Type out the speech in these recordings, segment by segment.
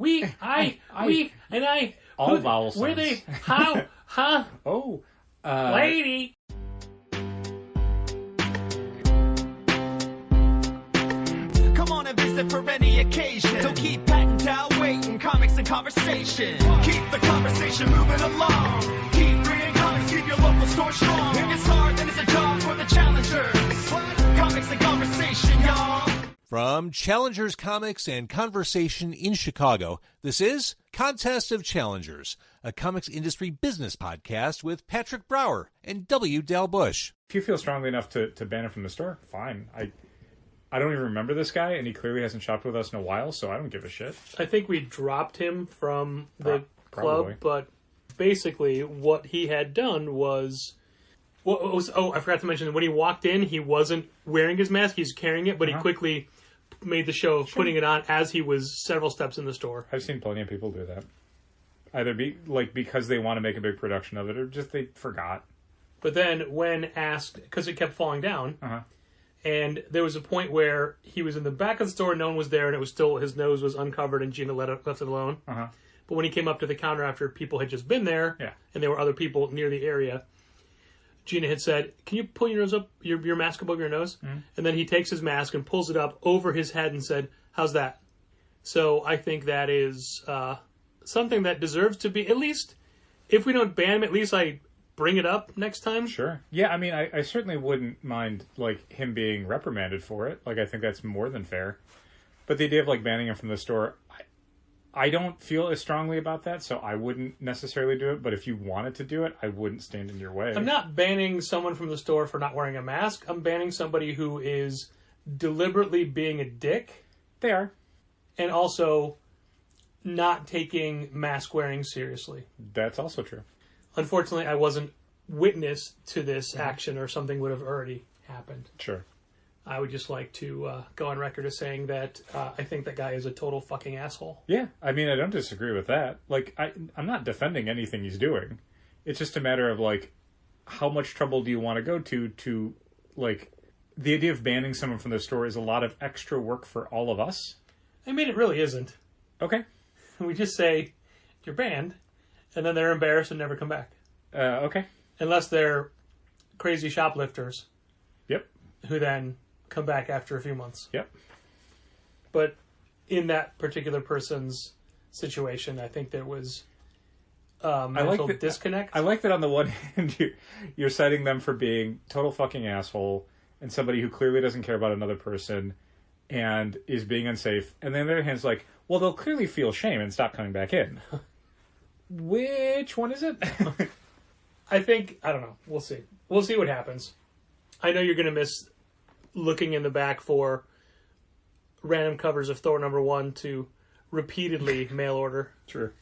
we, and I. All vowel sounds. Were they? How? Huh? Oh. Lady. Come on and visit for any occasion. Don't keep patting down waiting. Comics and conversation. Keep the conversation moving along. Keep reading comics, keep your local store strong. If it's hard, then it's a job for the challengers. Comics and conversation, y'all. From Challengers Comics and Conversation in Chicago, this is Contest of Challengers, a comics industry business podcast with Patrick Brower and W. Dal Bush. If you feel strongly enough to ban him from the store, fine. I don't even remember this guy, and he clearly hasn't shopped with us in a while, so I don't give a shit. I think we dropped him from the Probably. club, but basically what he had done was... I forgot to mention that when he walked in, he wasn't wearing his mask, he's carrying it, but he quickly made the show of putting it on as he was several steps in the store. I've seen plenty of people do that. Either because they want to make a big production of it, or just they forgot. But then when asked, because it kept falling down, and there was a point where he was in the back of the store, no one was there, and it was still, his nose was uncovered, and Gina left it alone. But when he came up to the counter after people had just been there, and there were other people near the area, Gina had said, "Can you pull your nose up, your mask above your nose?" And then he takes his mask and pulls it up over his head and said, "How's that?" So I think that is something that deserves to be, at least, if we don't ban him, at least I bring it up next time. Sure. Yeah, I mean, I certainly wouldn't mind, him being reprimanded for it. I think that's more than fair. But the idea of, banning him from the store, I don't feel as strongly about that, so I wouldn't necessarily do it. But if you wanted to do it, I wouldn't stand in your way. I'm not banning someone from the store for not wearing a mask. I'm banning somebody who is deliberately being a dick. They are. And also not taking mask wearing seriously. That's also true. Unfortunately, I wasn't witness to this action, or something would have already happened. Sure. I would just like to go on record as saying that I think that guy is a total fucking asshole. Yeah, I mean, I don't disagree with that. I'm not defending anything he's doing. It's just a matter of, how much trouble do you want to go to, the idea of banning someone from the store is a lot of extra work for all of us. I mean, it really isn't. Okay. We just say, you're banned, and then they're embarrassed and never come back. Okay. Unless they're crazy shoplifters. Yep. Who then come back after a few months. Yep. But in that particular person's situation, I think there was mental disconnect. I like that on the one hand, you're citing them for being total fucking asshole and somebody who clearly doesn't care about another person and is being unsafe. And then on the other hand, it's well, they'll clearly feel shame and stop coming back in. Which one is it? I don't know. We'll see. We'll see what happens. I know you're going to miss looking in the back for random covers of Thor #1 to repeatedly mail order. True.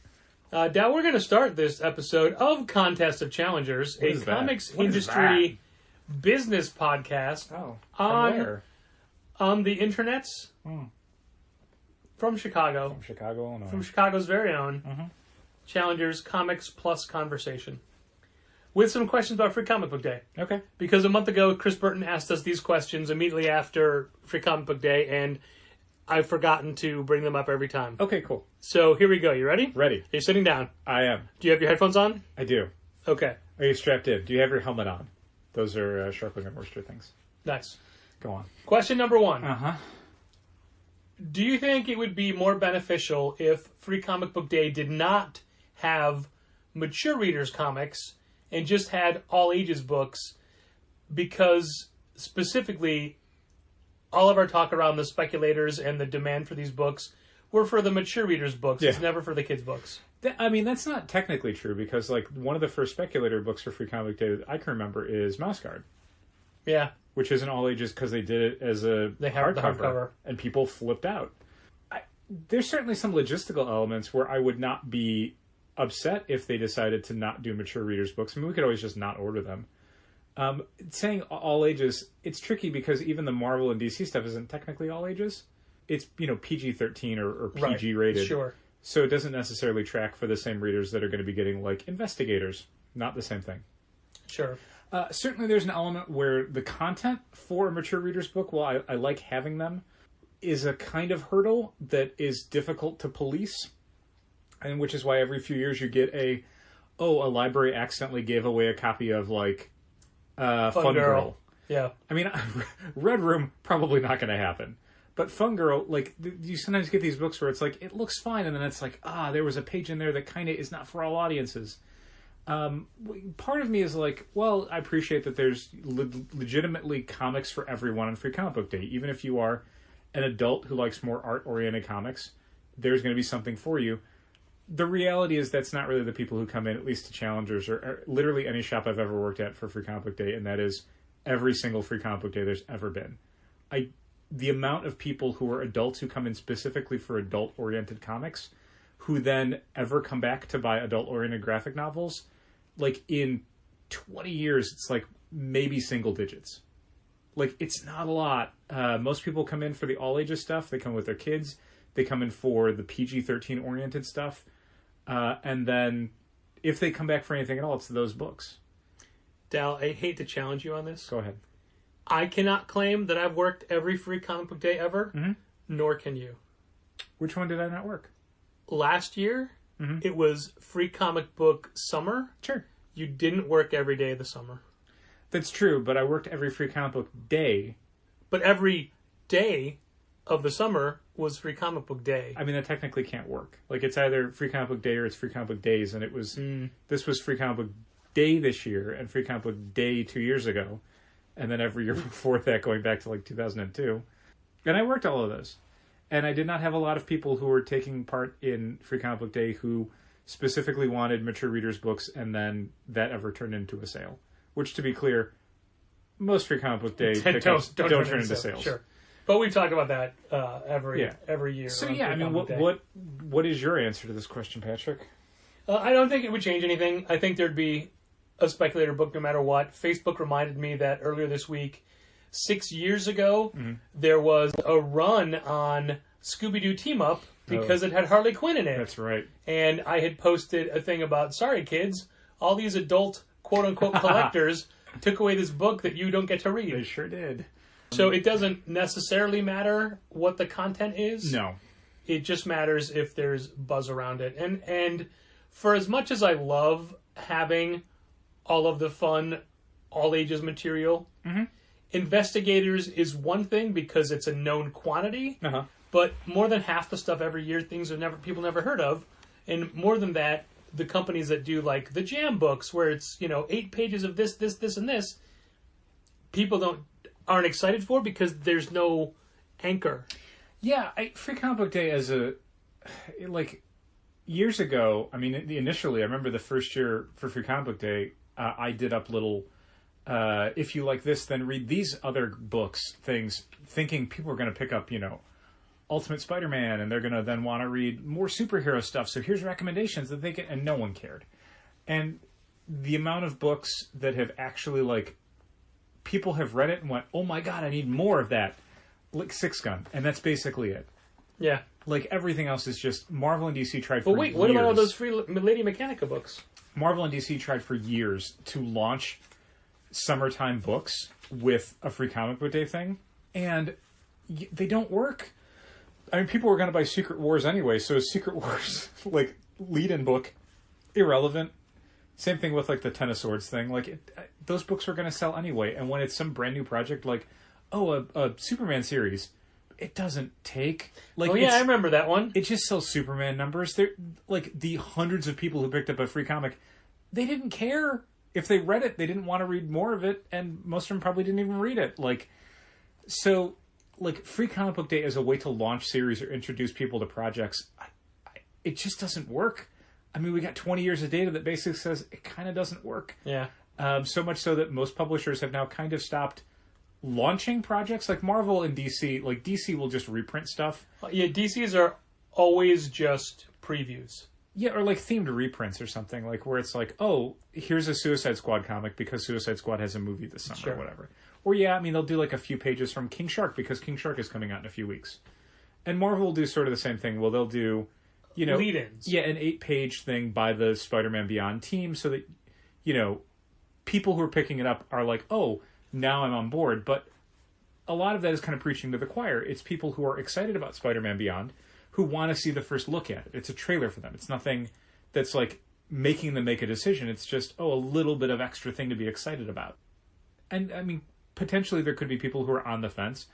Dal, we're going to start this episode of Contest of Challengers, a comics industry business podcast on the internets from Chicago. From Chicago, Illinois. From Chicago's very own Challengers Comics Plus Conversation. With some questions about Free Comic Book Day. Okay. Because a month ago, Chris Burton asked us these questions immediately after Free Comic Book Day, and I've forgotten to bring them up every time. Okay, cool. So here we go. You ready? Ready. You're sitting down. I am. Do you have your headphones on? I do. Okay. Are you strapped in? Do you have your helmet on? Those are Sharpling and Worcester things. Nice. Go on. Question number 1. Uh-huh. Do you think it would be more beneficial if Free Comic Book Day did not have mature readers comics and just had all ages books, because specifically all of our talk around the speculators and the demand for these books were for the mature readers books. It's never for the kids books. I mean, that's not technically true, because one of the first speculator books for Free Comic Day that I can remember is Mouse Guard. Yeah. Which isn't all ages because they did it as a hardcover, and people flipped out. There's certainly some logistical elements where I would not be upset if they decided to not do mature readers books. I mean, we could always just not order them. Saying all ages, it's tricky because even the Marvel and DC stuff isn't technically all ages. It's, PG-13 or PG rated. Sure. So it doesn't necessarily track for the same readers that are going to be getting, Investigators. Not the same thing. Sure. Certainly there's an element where the content for a mature reader's book, while I like having them, is a kind of hurdle that is difficult to police. And which is why every few years you get a library accidentally gave away a copy of, like, Fun Girl. Yeah. I mean, Red Room, probably not going to happen. But Fun Girl, like, you sometimes get these books where it's like, it looks fine, and then it's like, there was a page in there that kind of is not for all audiences. Part of me is like, well, I appreciate that there's legitimately comics for everyone on Free Comic Book Day. Even if you are an adult who likes more art-oriented comics, there's going to be something for you. The reality is that's not really the people who come in, at least to Challengers, or literally any shop I've ever worked at for Free Comic Book Day, and that is every single Free Comic Book Day there's ever been. The amount of people who are adults who come in specifically for adult-oriented comics, who then ever come back to buy adult-oriented graphic novels, like, in 20 years, it's like maybe single digits. Like, it's not a lot. Most people come in for the all-ages stuff. They come with their kids. They come in for the PG-13 oriented stuff. And then if they come back for anything at all, it's those books. Dal, I hate to challenge you on this. Go ahead. I cannot claim that I've worked every Free Comic Book Day ever, nor can you. Which one did I not work? Last year, it was Free Comic Book Summer. Sure. You didn't work every day of the summer. That's true, but I worked every Free Comic Book Day. But every day of the summer was Free Comic Book Day. I mean, that technically can't work. Like, it's either Free Comic Book Day or it's Free Comic Book Days, and it was... This was Free Comic Book Day this year, and Free Comic Book Day 2 years ago, and then every year before that, going back to, like, 2002. And I worked all of those. And I did not have a lot of people who were taking part in Free Comic Book Day who specifically wanted mature readers' books, and then that ever turned into a sale. Which, to be clear, most Free Comic Book Day pickups don't turn into sales. Sure. But we've talked about that every year. So, yeah, I mean, what is your answer to this question, Patrick? I don't think it would change anything. I think there'd be a speculator book no matter what. Facebook reminded me that earlier this week, 6 years ago, there was a run on Scooby-Doo Team Up because it had Harley Quinn in it. That's right. And I had posted a thing about, sorry kids, all these adult quote-unquote collectors took away this book that you don't get to read. They sure did. So it doesn't necessarily matter what the content is. No. It just matters if there's buzz around it. And for as much as I love having all of the fun, all ages material, Investigators is one thing because it's a known quantity, but more than half the stuff every year, things are people never heard of. And more than that, the companies that do like the Jam books where it's, 8 pages of this, and this, people aren't excited for because there's no anchor. Yeah, Free Comic Book Day years ago, I mean, initially, I remember the first year for Free Comic Book Day, I did up little, if you like this, then read these other books, things, thinking people are going to pick up, Ultimate Spider-Man, and they're going to then want to read more superhero stuff, so here's recommendations that they can, and no one cared. And the amount of books that have actually, people have read it and went, oh my god, I need more of that. Like Six Gun, and that's basically it. Yeah. Everything else is just Marvel and DC tried for years. But wait, what about all those free Lady Mechanica books? Marvel and DC tried for years to launch summertime books with a Free Comic Book Day thing, and they don't work. I mean, people were going to buy Secret Wars anyway, so Secret Wars, lead-in book, irrelevant. Same thing with, the Ten of Swords thing. Those books were going to sell anyway, and when it's some brand new project, a Superman series, it doesn't take. I remember that one. It just sells Superman numbers. They're the hundreds of people who picked up a free comic, they didn't care if they read it. They didn't want to read more of it, and most of them probably didn't even read it. Free Comic Book Day as a way to launch series or introduce people to projects, it just doesn't work. I mean, we got 20 years of data that basically says it kind of doesn't work. Yeah. So much so that most publishers have now kind of stopped launching projects like Marvel and DC. DC will just reprint stuff. Yeah, DCs are always just previews. Yeah, or themed reprints or something, where it's oh, here's a Suicide Squad comic because Suicide Squad has a movie this summer or whatever. Or they'll do a few pages from King Shark because King Shark is coming out in a few weeks. And Marvel will do sort of the same thing. Well, they'll do, lead-ins. Yeah, an 8-page thing by the Spider-Man Beyond team so that, people who are picking it up are oh, now I'm on board. But a lot of that is kind of preaching to the choir. It's people who are excited about Spider-Man Beyond, who want to see the first look at it. It's a trailer for them. It's nothing that's like making them make a decision. It's just, a little bit of extra thing to be excited about. And I mean, potentially there could be people who are on the fence,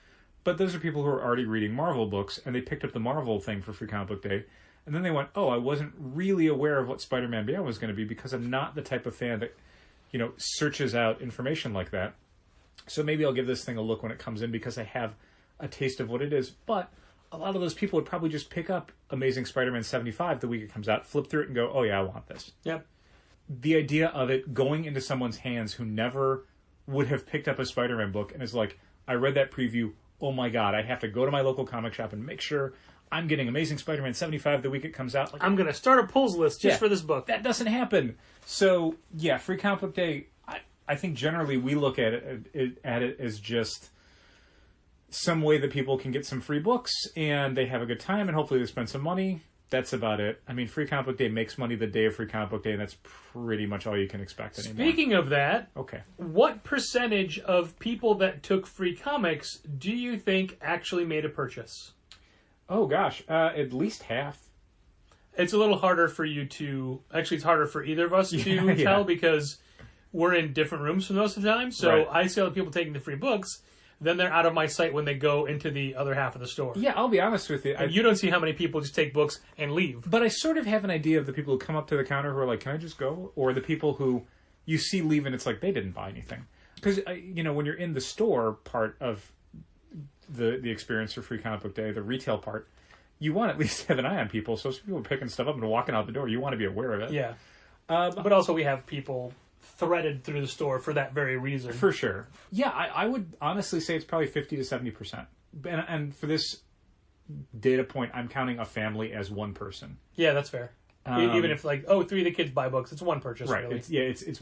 but those are people who are already reading Marvel books, and they picked up the Marvel thing for Free Comic Book Day, and then they went, I wasn't really aware of what Spider-Man Beyond was going to be because I'm not the type of fan that, searches out information like that. So maybe I'll give this thing a look when it comes in because I have a taste of what it is. But a lot of those people would probably just pick up Amazing Spider-Man 75 the week it comes out, flip through it and go, oh yeah, I want this. Yep. The idea of it going into someone's hands who never would have picked up a Spider-Man book and is like, I read that preview, oh my god, I have to go to my local comic shop and make sure I'm getting Amazing Spider-Man 75 the week it comes out. Like, I'm going to start a pulls list just for this book. That doesn't happen. So, yeah, Free Comic Book Day, I think generally we look at it as just some way that people can get some free books and they have a good time and hopefully they spend some money. That's about it. I mean, Free Comic Book Day makes money the day of Free Comic Book Day, and that's pretty much all you can expect anymore. Speaking of that, okay, what percentage of people that took free comics do you think actually made a purchase? Oh, gosh. At least half. It's a little harder for you to... Actually, it's harder for either of us to tell because we're in different rooms for most of the time. So I see all the people taking the free books. Then they're out of my sight when they go into the other half of the store. Yeah, I'll be honest with you. And you don't see how many people just take books and leave. But I sort of have an idea of the people who come up to the counter who are like, can I just go? Or the people who you see leave and it's like they didn't buy anything. Because, when you're in the store part of the experience for Free Comic Book Day, the retail part, you want to at least have an eye on people. So if people are picking stuff up and walking out the door, you want to be aware of it. Yeah. But also we have people threaded through the store for that very reason. For sure. Yeah, I would honestly say it's probably 50 to 70%. And for this data point, I'm counting a family as one person. Yeah, that's fair. Even if 3 of the kids buy books, it's one purchase, right. Really. It's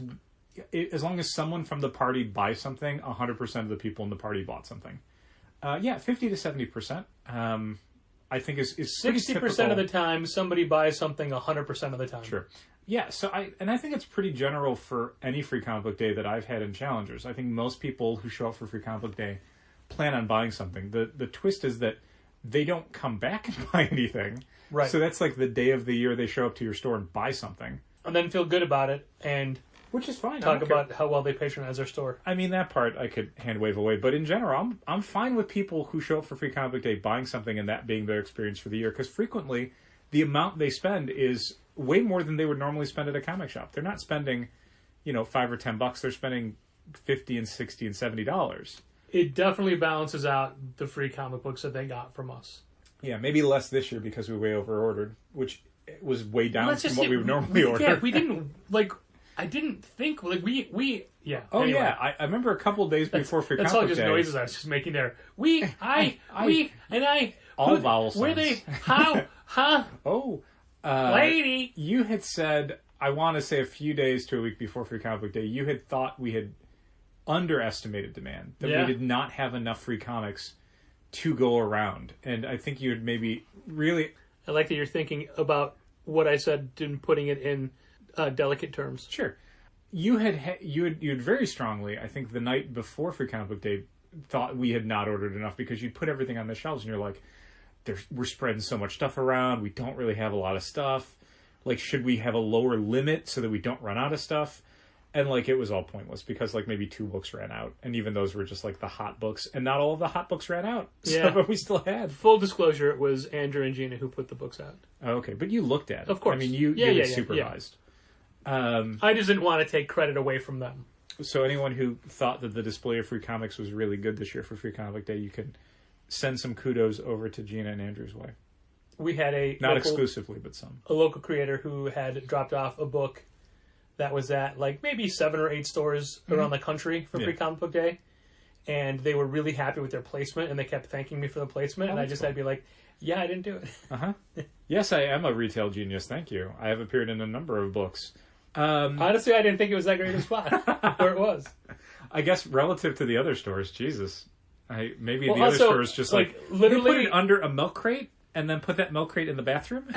as long as someone from the party buys something, 100% of the people in the party bought something. 50 to 70%. I think is 60% of the time somebody buys something 100% of the time. Sure. Yeah, so I think it's pretty general for any Free Comic Book Day that I've had in Challengers. I think most people who show up for Free Comic Book Day plan on buying something. The twist is that they don't come back and buy anything. Right. So that's like the day of the year they show up to your store and buy something. And then feel good about it and... Which is fine. Talk about how well they patronize their store. I mean, that part I could hand wave away. But in general, I'm fine with people who show up for Free Comic Book Day buying something and that being their experience for the year. Because frequently, the amount they spend is way more than they would normally spend at a comic shop. They're not spending, $5 or $10. They're spending $50 and $60 and $70. It definitely balances out the free comic books that they got from us. Yeah, maybe less this year because we way over ordered, which was way down from what we would normally order. Yeah, we didn't I didn't think we yeah. Oh anyway. Yeah, I remember a couple of days before Free Comic Book Day. That's all just noises I was just making there. We, all vowel sounds. Were they? How? Huh? Oh, lady. You had said, I want to say a few days to a week before Free Comic Book Day, you had thought we had underestimated demand, that we did not have enough free comics to go around, and I think you had maybe really. I like that you're thinking about what I said and putting it in delicate terms. Sure. You had very strongly, I think the night before Free Comic Book Day, thought we had not ordered enough because you'd put everything on the shelves and you're like, we're spreading so much stuff around, we don't really have a lot of stuff. Like, should we have a lower limit so that we don't run out of stuff? And, it was all pointless because, maybe 2 books ran out. And even those were just, the hot books. And not all of the hot books ran out. Yeah. But we still had. Full disclosure, it was Andrew and Gina who put the books out. Oh, okay. But you looked at it. Of course. I mean, you supervised. Yeah. I just didn't want to take credit away from them. So anyone who thought that the display of free comics was really good this year for Free Comic Book Day, you can send some kudos over to Gina and Andrew's way. We had not exclusively, but some. A local creator who had dropped off a book that was at maybe 7 or 8 stores around the country for Free Comic Book Day. And they were really happy with their placement, and they kept thanking me for the placement. And I just had to be like, yeah, I didn't do it. Uh-huh. Yes, I am a retail genius, thank you. I have appeared in a number of books. Honestly, I didn't think it was that great a spot where it was. I guess relative to the other stores, Jesus. Maybe the other stores just literally put it under a milk crate and then put that milk crate in the bathroom.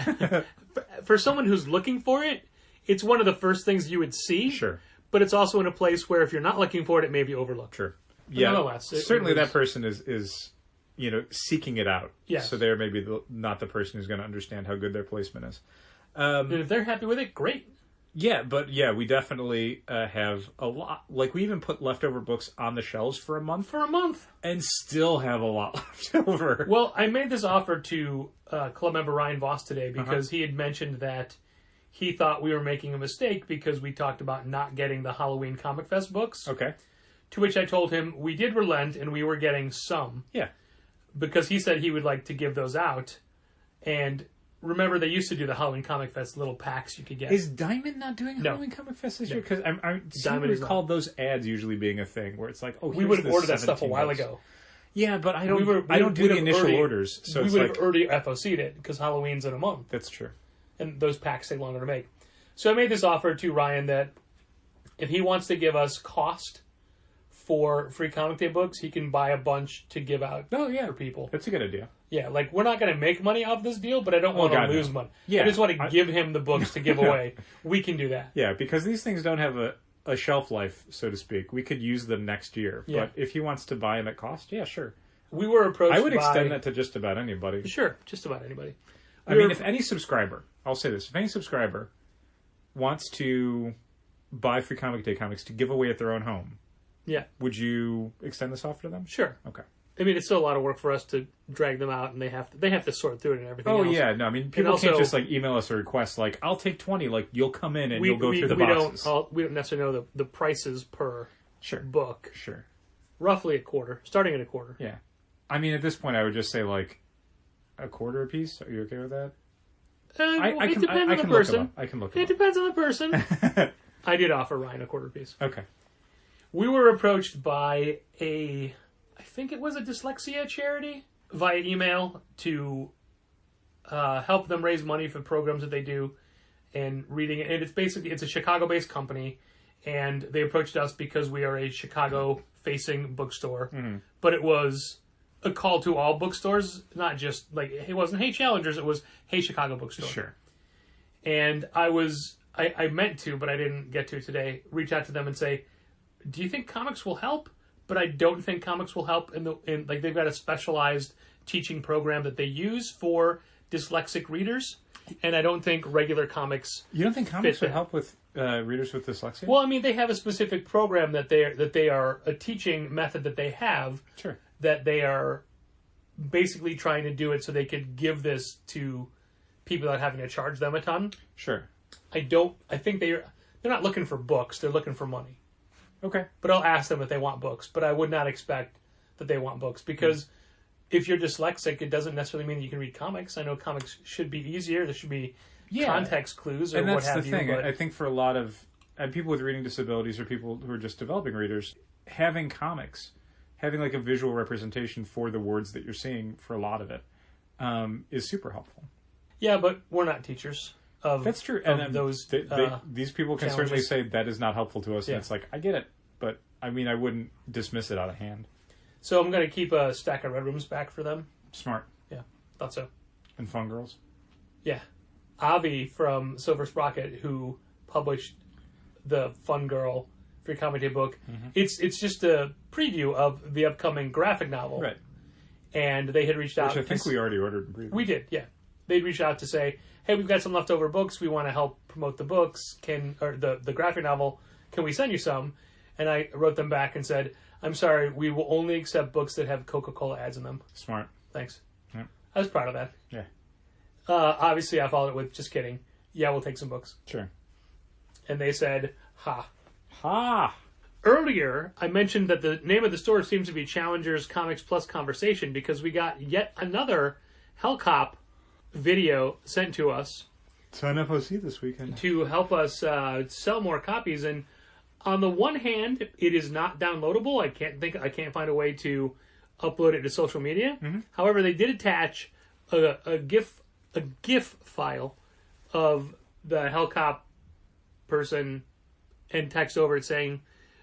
For someone who's looking for it, it's one of the first things you would see. Sure. But it's also in a place where if you're not looking for it, it may be overlooked. Sure. But nonetheless. Certainly that person is seeking it out. Yes. So they're maybe not the person who's going to understand how good their placement is. And if they're happy with it, great. Yeah, but we definitely have a lot. Like, we even put leftover books on the shelves for a month. And still have a lot left over. Well, I made this offer to club member Ryan Voss today because he had mentioned that he thought we were making a mistake because we talked about not getting the Halloween Comic Fest books. Okay. To which I told him we did relent and we were getting some. Yeah. Because he said he would like to give those out. And remember, they used to do the Halloween Comic Fest little packs you could get. Is Diamond not doing Halloween Comic Fest this year? Because I recall those ads usually being a thing where it's like, oh, we would have ordered that stuff a while ago. Yeah, but I don't do the initial orders. So we would have already FOC'd it because Halloween's in a month. That's true. And those packs take longer to make. So I made this offer to Ryan that if he wants to give us cost for free Comic Day books, he can buy a bunch to give out for people. That's a good idea. Yeah, like, we're not going to make money off this deal, but I don't want to lose money. Yeah, I just want to give him the books to give away. We can do that. Yeah, because these things don't have a shelf life, so to speak. We could use them next year. Yeah. But if he wants to buy them at cost, yeah, sure. We were approached I would extend that to just about anybody. Sure, just about anybody. If any subscriber, I'll say this, if any subscriber wants to buy free Comic Day comics to give away at their own home, would you extend this offer to them? Sure. Okay. I mean, it's still a lot of work for us to drag them out, and they have to sort through it and everything. Oh else. Yeah, no, I mean, people can't just email us a request like, "I'll take 20." Like, you'll come in and you'll go through the boxes. We don't necessarily know the prices per book. Sure. Roughly a quarter, starting at a quarter. Yeah. I mean, at this point, I would just say like a quarter a piece. Are you okay with that? It depends on the person. I can look. It depends on the person. I did offer Ryan a quarter piece. Okay. We were approached by I think it was a dyslexia charity via email to help them raise money for programs that they do and reading it. And it's a Chicago-based company, and they approached us because we are a Chicago-facing bookstore. Mm-hmm. But it was a call to all bookstores, not just like, it wasn't Hey Challengers, it was Hey Chicago Bookstore. Sure. And I meant to, but I didn't get to today, reach out to them and say, do you think comics will help? But I don't think comics will help in they've got a specialized teaching program that they use for dyslexic readers, and I don't think regular comics. You don't think comics would help with readers with dyslexia? Well, I mean, they have a specific program that they are a teaching method that they have. Sure. That they are basically trying to do it so they could give this to people without having to charge them a ton. Sure. I think they're not looking for books; they're looking for money. Okay. But I'll ask them if they want books. But I would not expect that they want books because if you're dyslexic, it doesn't necessarily mean that you can read comics. I know comics should be easier. There should be context clues or what have you. And that's the thing. I think for a lot of people with reading disabilities or people who are just developing readers, having comics, having like a visual representation for the words that you're seeing for a lot of it is super helpful. Yeah, but we're not teachers. That's true. And these people can certainly say that is not helpful to us. Yeah. And it's like, I get it. But, I mean, I wouldn't dismiss it out of hand. So I'm going to keep a stack of Red Rooms back for them. Smart. Yeah, thought so. And Fun Girls? Yeah. Avi from Silver Sprocket, who published the Fun Girl Free Comic Day book, it's just a preview of the upcoming graphic novel. Right. And they had reached out. Which I think we already ordered. We did, yeah. They'd reach out to say, hey, we've got some leftover books. We want to help promote the books. Or the graphic novel. Can we send you some? And I wrote them back and said, I'm sorry, we will only accept books that have Coca-Cola ads in them. Smart. Thanks. Yeah. I was proud of that. Yeah. Obviously, I followed it with, just kidding. Yeah, we'll take some books. Sure. And they said, ha. Ha! Earlier, I mentioned that the name of the store seems to be Challengers Comics Plus Conversation because we got yet another Hellcop video sent to us. Sign up OC this weekend. To help us sell more copies. And on the one hand, it is not downloadable. I can't find a way to upload it to social media. Mm-hmm. However, they did attach a GIF file of the Hellcop person and text over it saying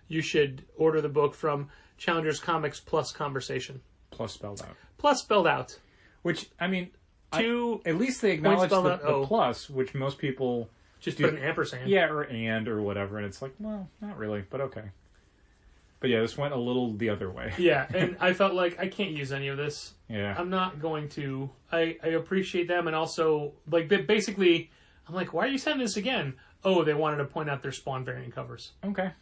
you should order the book from Challengers Comics Plus Conversation. Plus spelled out. Plus spelled out. Which, I mean, at least they acknowledge the plus, which most people just put an ampersand. Yeah, or and or whatever, and it's like, well, not really, but okay. But yeah, this went a little the other way. Yeah, and I felt like I can't use any of this. Yeah. I'm not going to. I appreciate them, and also, like, they basically, I'm like, why are you sending this again? Oh, they wanted to point out their Spawn variant covers. Okay.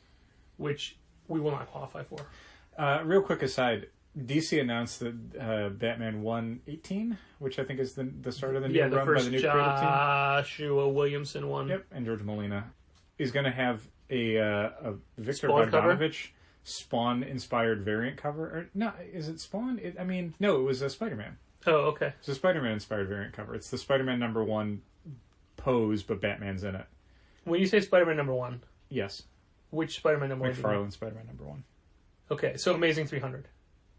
Which we will not qualify for. Real quick aside, DC announced that Batman 118, which I think is the start of the new run by the new creative team. Joshua Williamson one. Yep, and George Molina is going to have a Victor Spawn Bogdanovich Spawn-inspired variant cover. Or, no, is it Spawn? No, it was a Spider-Man. Oh, okay. It's a Spider-Man-inspired variant cover. It's the Spider-Man #1 pose, but Batman's in it. When you say Spider-Man #1... Yes. Which Spider-Man #1? McFarlane Spider-Man #1. Okay, so Amazing 300.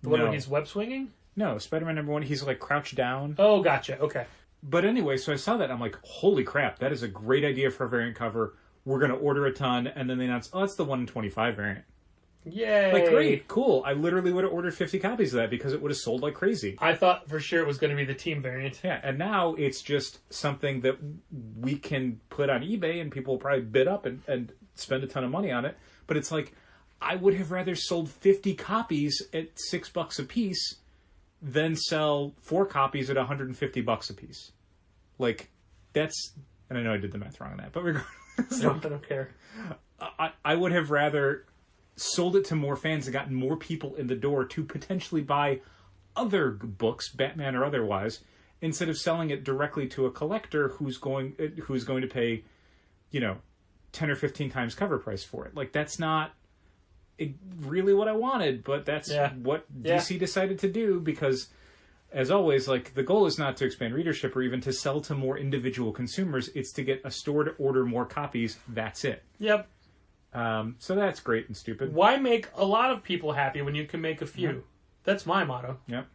The one where he's web-swinging? No, Spider-Man #1, he's like crouched down. Oh, gotcha, okay. But anyway, so I saw that, I'm like, holy crap, that is a great idea for a variant cover. We're going to order a ton, and then they announced, oh, it's the 1 in 25 variant. Yay! Like, great, cool. I literally would have ordered 50 copies of that because it would have sold like crazy. I thought for sure it was going to be the team variant. Yeah, and now it's just something that we can put on eBay and people will probably bid up and spend a ton of money on it. But it's like, I would have rather sold 50 copies at $6 a piece than sell 4 copies at $150 a piece. Like, that's... And I know I did the math wrong on that, but regardless... No, I don't care. I would have rather sold it to more fans and gotten more people in the door to potentially buy other books, Batman or otherwise, instead of selling it directly to a collector who's going to pay, 10 or 15 times cover price for it. Like, that's not really what I wanted, but that's what DC decided to do because, as always, like, the goal is not to expand readership or even to sell to more individual consumers. It's to get a store to order more copies. That's it. Yep. So that's great and stupid. Why make a lot of people happy when you can make a few? Mm-hmm. That's my motto. Yep.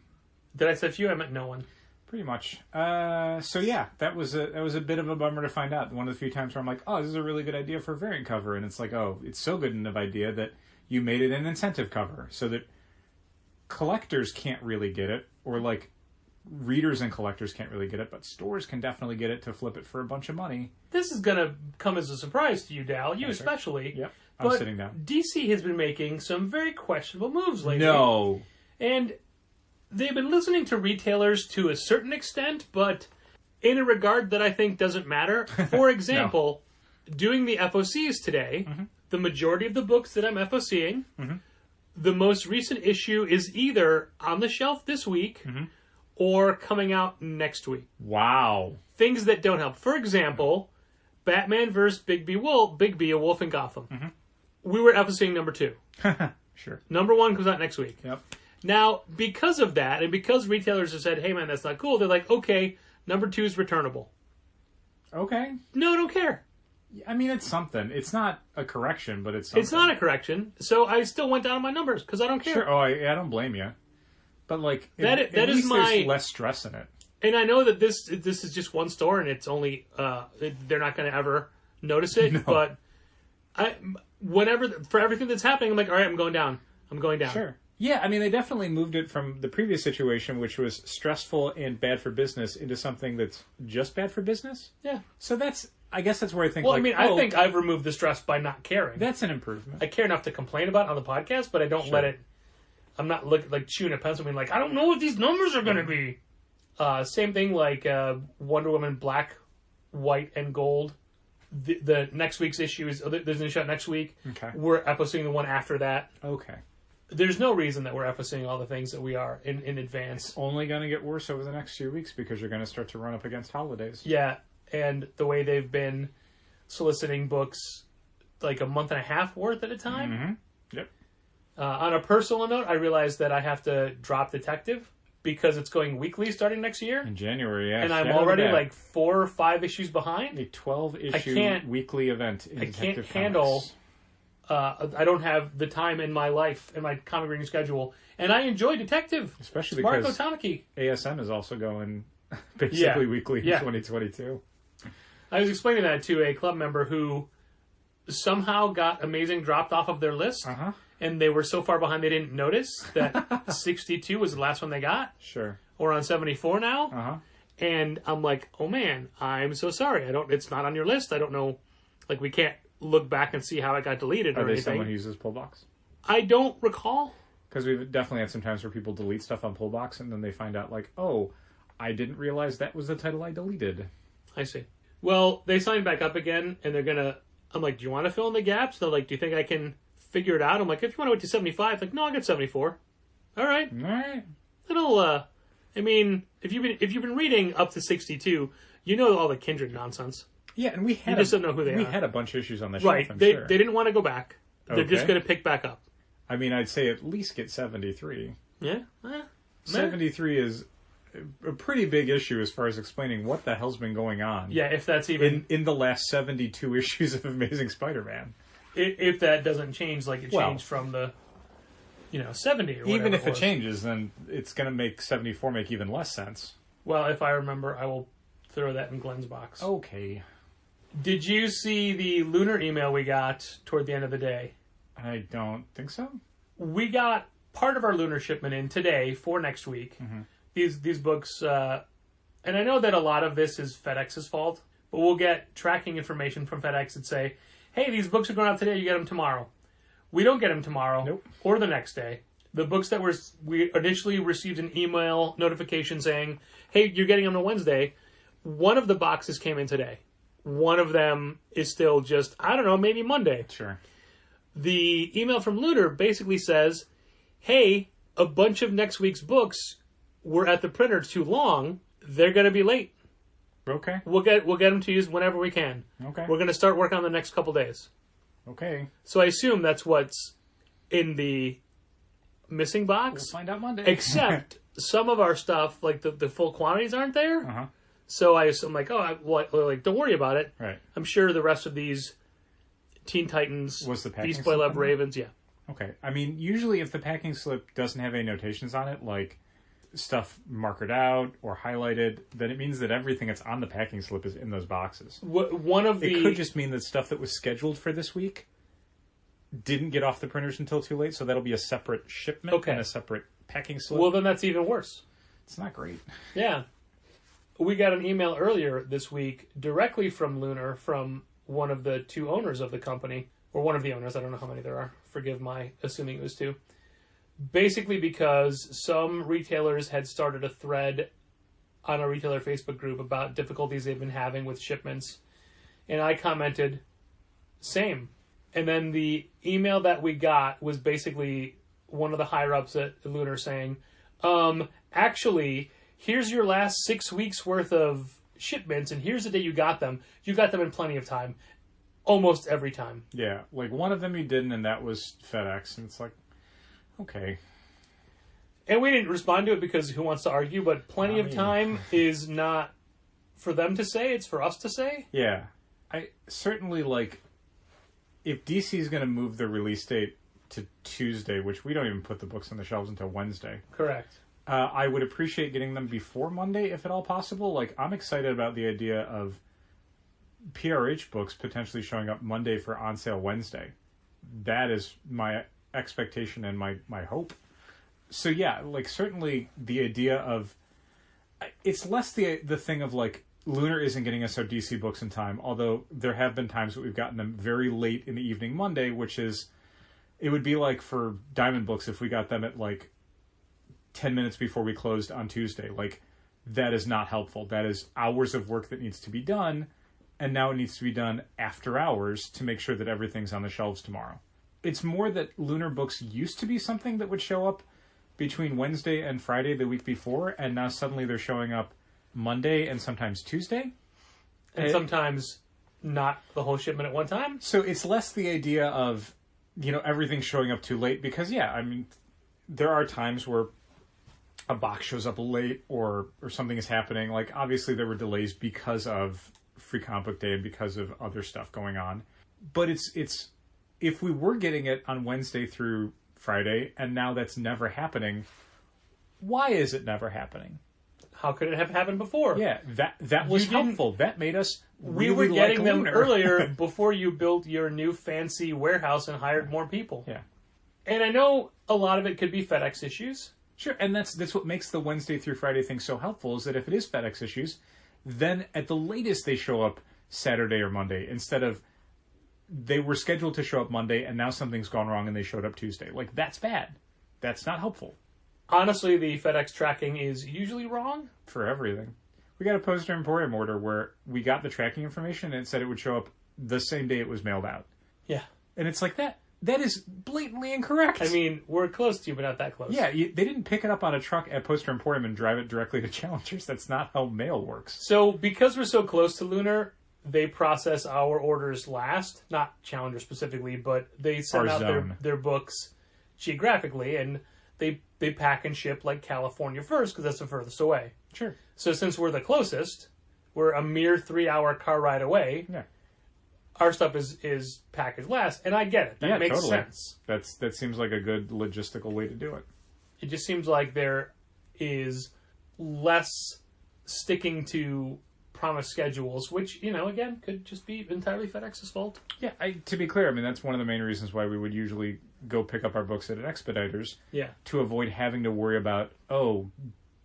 Did I say few? I meant no one. Pretty much. So yeah, that was a bit of a bummer to find out. One of the few times where I'm like, oh, this is a really good idea for a variant cover, and it's like, oh, it's so good an idea that you made it an incentive cover so that collectors can't really get it, or like readers and collectors can't really get it, but stores can definitely get it to flip it for a bunch of money. This is going to come as a surprise to you, Dal. You especially. Yep. I'm sitting down. DC has been making some very questionable moves lately. No. And they've been listening to retailers to a certain extent, but in a regard that I think doesn't matter. For example, doing the FOCs today, the majority of the books that I'm FOCing, the most recent issue is either on the shelf this week or coming out next week. Wow. Things that don't help. For example, Batman vs. Big B, A Wolf in Gotham. We were FOCing number 2. Sure. Number 1 comes out next week. Yep. Now, because of that, and because retailers have said, hey man, that's not cool, they're like, okay, number 2 is returnable. Okay. No, I don't care. I mean, it's something. It's not a correction, but it's something. It's not a correction, so I still went down on my numbers, because I don't care. Sure. Oh, I don't blame you. But, like, that at is least my... there's less stress in it. And I know that this is just one store, and it's only... they're not going to ever notice it, but for everything that's happening, I'm like, all right, I'm going down. I'm going down. Sure. Yeah, I mean, they definitely moved it from the previous situation, which was stressful and bad for business, into something that's just bad for business. Yeah. So I guess that's where I think, well, I mean, I think I've removed the stress by not caring. That's an improvement. I care enough to complain about it on the podcast, but I don't let it... I'm not like chewing a pencil being like, I don't know what these numbers are going to be. Same thing like Wonder Woman Black, White, and Gold. The next week's issue is... There's an issue out next week. Okay. We're FOCing the one after that. Okay. There's no reason that we're FOCing all the things that we are in advance. It's only going to get worse over the next few weeks because you're going to start to run up against holidays. Yeah, and the way they've been soliciting books like a month and a half worth at a time. Mm-hmm. Yep. On a personal note, I realized that I have to drop Detective because it's going weekly starting next year. In January, yeah. And I'm already like 4 or 5 issues behind. A 12-issue weekly event in Detective Comics. I can't handle... I don't have the time in my life, in my comic reading schedule. And I enjoy Detective. Especially Marco because Tamaki. ASM is also going basically weekly in 2022. I was explaining that to a club member who somehow got Amazing dropped off of their list. And they were so far behind they didn't notice that 62 was the last one they got. Sure. We're on 74 now. And I'm like, oh man, I'm so sorry. It's not on your list. I don't know. Like, we can't look back and see how it got deleted or anything. Are they someone who uses Pullbox? I don't recall. Because we've definitely had some times where people delete stuff on Pullbox and then they find out, like, oh, I didn't realize that was the title I deleted. I see. Well, they signed back up again, and they're going to... I'm like, do you want to fill in the gaps? They're like, do you think I can figure it out? I'm like, if you want to wait to 75, like, no, I got 74. All right. It'll, I mean, if you've been reading up to 62, you know all the Kindred nonsense. Yeah, and we had... You just don't know who they are. We had a bunch of issues on the shelf, right. I'm sure. They didn't want to go back. They're just going to pick back up. I mean, I'd say at least get 73. Yeah? 73 is a pretty big issue as far as explaining what the hell's been going on. Yeah, if that's even... In the last 72 issues of Amazing Spider-Man. If that doesn't change like it changed from the, 70 or whatever. Even if it changes, then it's going to make 74 make even less sense. Well, if I remember, I will throw that in Glenn's box. Okay. Did you see the Lunar email we got toward the end of the day? I don't think so. We got part of our Lunar shipment in today for next week. Mm-hmm. These books, and I know that a lot of this is FedEx's fault, but we'll get tracking information from FedEx and say, hey, these books are going out today, you get them tomorrow. We don't get them tomorrow or the next day. The books that we initially received an email notification saying, hey, you're getting them on Wednesday. One of the boxes came in today. One of them is still just, I don't know, maybe Monday. Sure. The email from Lunar basically says, hey, a bunch of next week's books were at the printer too long. They're going to be late. Okay. We'll get them to you whenever we can. Okay. We're going to start working on the next couple days. Okay. So I assume that's what's in the missing box. We'll find out Monday. Except some of our stuff, like the full quantities aren't there. Uh-huh. So I assume, like, don't worry about it. Right. I'm sure the rest of these Teen Titans, Beast Boy Love Ravens, yeah. Okay. I mean, usually if the packing slip doesn't have any notations on it, like stuff markered out or highlighted, then it means that everything that's on the packing slip is in those boxes. It could just mean that stuff that was scheduled for this week didn't get off the printers until too late, so that'll be a separate shipment and a separate packing slip. Well, then that's even worse. It's not great. Yeah. We got an email earlier this week directly from Lunar from one of the two owners of the company, or one of the owners, I don't know how many there are, forgive my assuming it was two, basically because some retailers had started a thread on a retailer Facebook group about difficulties they've been having with shipments, and I commented, same. And then the email that we got was basically one of the higher-ups at Lunar saying, actually, here's your last 6 weeks worth of shipments, and here's the day you got them. You got them in plenty of time. Almost every time. Yeah, like one of them you didn't, and that was FedEx, and it's like, okay. And we didn't respond to it because who wants to argue, but plenty of time is not for them to say, it's for us to say. Yeah. I certainly, like, if DC is going to move the release date to Tuesday, which we don't even put the books on the shelves until Wednesday. Correct. I would appreciate getting them before Monday, if at all possible. Like, I'm excited about the idea of PRH books potentially showing up Monday for on sale Wednesday. That is my expectation and my hope. So yeah, like certainly the idea of, it's less the thing of like Lunar isn't getting us our DC books in time, although there have been times that we've gotten them very late in the evening Monday, which is, it would be like for Diamond books if we got them at like 10 minutes before we closed on Tuesday. Like, that is not helpful. That is hours of work that needs to be done, and now it needs to be done after hours to make sure that everything's on the shelves tomorrow. It's more that Lunar books used to be something that would show up between Wednesday and Friday the week before, and now suddenly they're showing up Monday and sometimes Tuesday. And sometimes not the whole shipment at one time. So it's less the idea of, everything showing up too late, because, yeah, I mean, there are times where a box shows up late or something is happening. Like, obviously there were delays because of Free Comic Book Day and because of other stuff going on. But it's if we were getting it on Wednesday through Friday, and now that's never happening, why is it never happening? How could it have happened before? Yeah, that was helpful. That made us really we were getting like them Lunar. earlier before you built your new fancy warehouse and hired more people. Yeah. And I know a lot of it could be FedEx issues. Sure, and that's what makes the Wednesday through Friday thing so helpful, is that if it is FedEx issues, then at the latest they show up Saturday or Monday instead of they were scheduled to show up Monday, and now something's gone wrong, and they showed up Tuesday. Like, that's bad. That's not helpful. Honestly, the FedEx tracking is usually wrong. For everything. We got a Post Emporium order where we got the tracking information, and it said it would show up the same day it was mailed out. Yeah. And it's like, that is blatantly incorrect. I mean, we're close to you, but not that close. Yeah, they didn't pick it up on a truck at Post Emporium and drive it directly to Challengers. That's not how mail works. So, because we're so close to Lunar, they process our orders last. Not Challenger specifically, but they send out their books geographically, and they pack and ship like California first, because that's the furthest away. Sure. So since we're the closest, we're a mere 3-hour car ride away. Yeah. Our stuff is packaged last, and I get it. That makes sense. That seems like a good logistical way to do it. It just seems like there is less sticking to promised schedules, which, again, could just be entirely FedEx's fault. Yeah, to be clear, I mean, that's one of the main reasons why we would usually go pick up our books at an Expeditors. Yeah. To avoid having to worry about,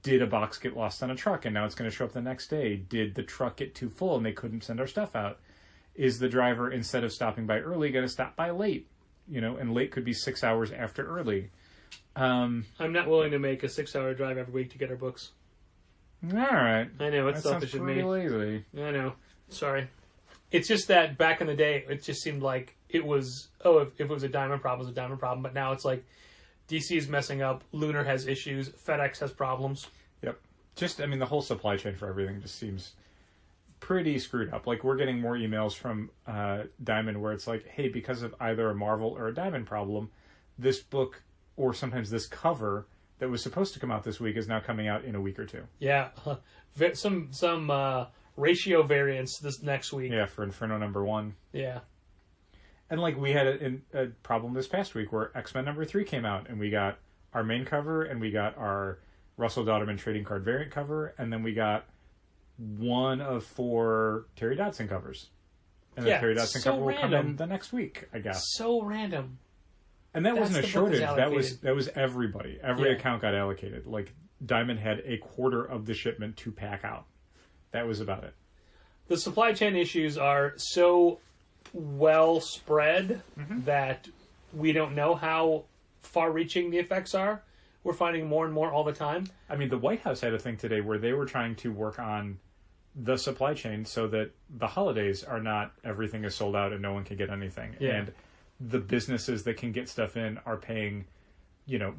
did a box get lost on a truck and now it's going to show up the next day? Did the truck get too full and they couldn't send our stuff out? Is the driver, instead of stopping by early, going to stop by late? And late could be 6 hours after early. I'm not willing to make a 6-hour drive every week to get our books. All right. I know, it's selfish of me. Lazy. I know. Sorry. It's just that back in the day, it just seemed like it was, if it was a Diamond problem, it was a Diamond problem. But now it's like, DC is messing up, Lunar has issues, FedEx has problems. Yep. The whole supply chain for everything just seems pretty screwed up. Like, we're getting more emails from Diamond where it's like, hey, because of either a Marvel or a Diamond problem, this book, or sometimes this cover that was supposed to come out this week, is now coming out in a week or two. Yeah. Some ratio variance this next week. Yeah, for Inferno #1. Yeah. And we had a problem this past week where X-Men #3 came out, and we got our main cover, and we got our Russell Dauterman trading card variant cover, and then we got one of 4 Terry Dodson covers. And the Terry Dodson cover will come in the next week, I guess. So random. And that wasn't a shortage. That was everybody. Every account got allocated. Diamond had a quarter of the shipment to pack out. That was about it. The supply chain issues are so well spread that we don't know how far-reaching the effects are. We're finding more and more all the time. I mean, the White House had a thing today where they were trying to work on the supply chain so that the holidays are not everything is sold out and no one can get anything. Yeah. And the businesses that can get stuff in are paying,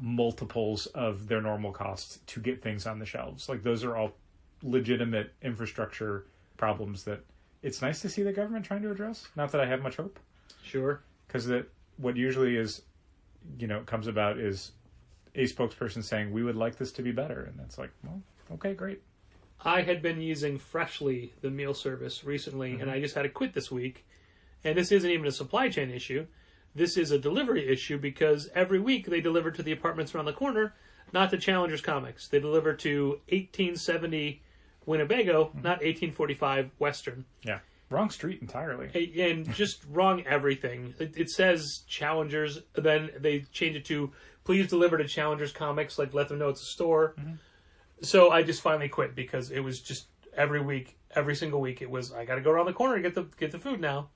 multiples of their normal costs to get things on the shelves. Those are all legitimate infrastructure problems that it's nice to see the government trying to address. Not that I have much hope. Sure. Because what usually is, comes about is a spokesperson saying, we would like this to be better. And that's like, well, okay, great. I had been using Freshly, the meal service, recently, and I just had to quit this week. And this isn't even a supply chain issue. This is a delivery issue because every week they deliver to the apartments around the corner, not to Challengers Comics. They deliver to 1870 Winnebago, not 1845 Western. Yeah. Wrong street entirely. And just wrong everything. It says Challengers, then they change it to, please deliver to Challengers Comics, let them know it's a store. Mm-hmm. So I just finally quit because it was just every single week, it was, I got to go around the corner to get the food now.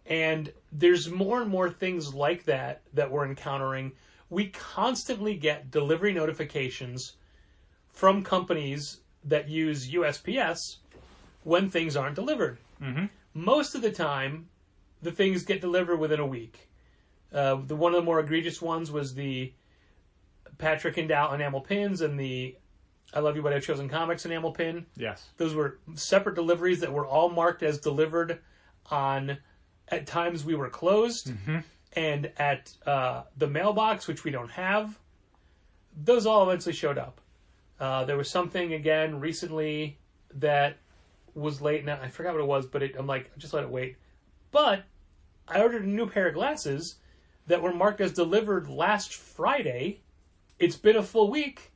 And there's more and more things like that we're encountering. We constantly get delivery notifications from companies that use USPS when things aren't delivered. Mm-hmm. Most of the time, the things get delivered within a week. One of the more egregious ones was the Patrick and Dow enamel pins and the I Love You But I've Chosen Comics enamel pin. Yes. Those were separate deliveries that were all marked as delivered on, at times we were closed, and at the mailbox, which we don't have. Those all eventually showed up. There was something, again, recently that was late. Now, I forgot what it was, but I'm like, just let it wait. But I ordered a new pair of glasses that were marked as delivered last Friday. It's been a full week.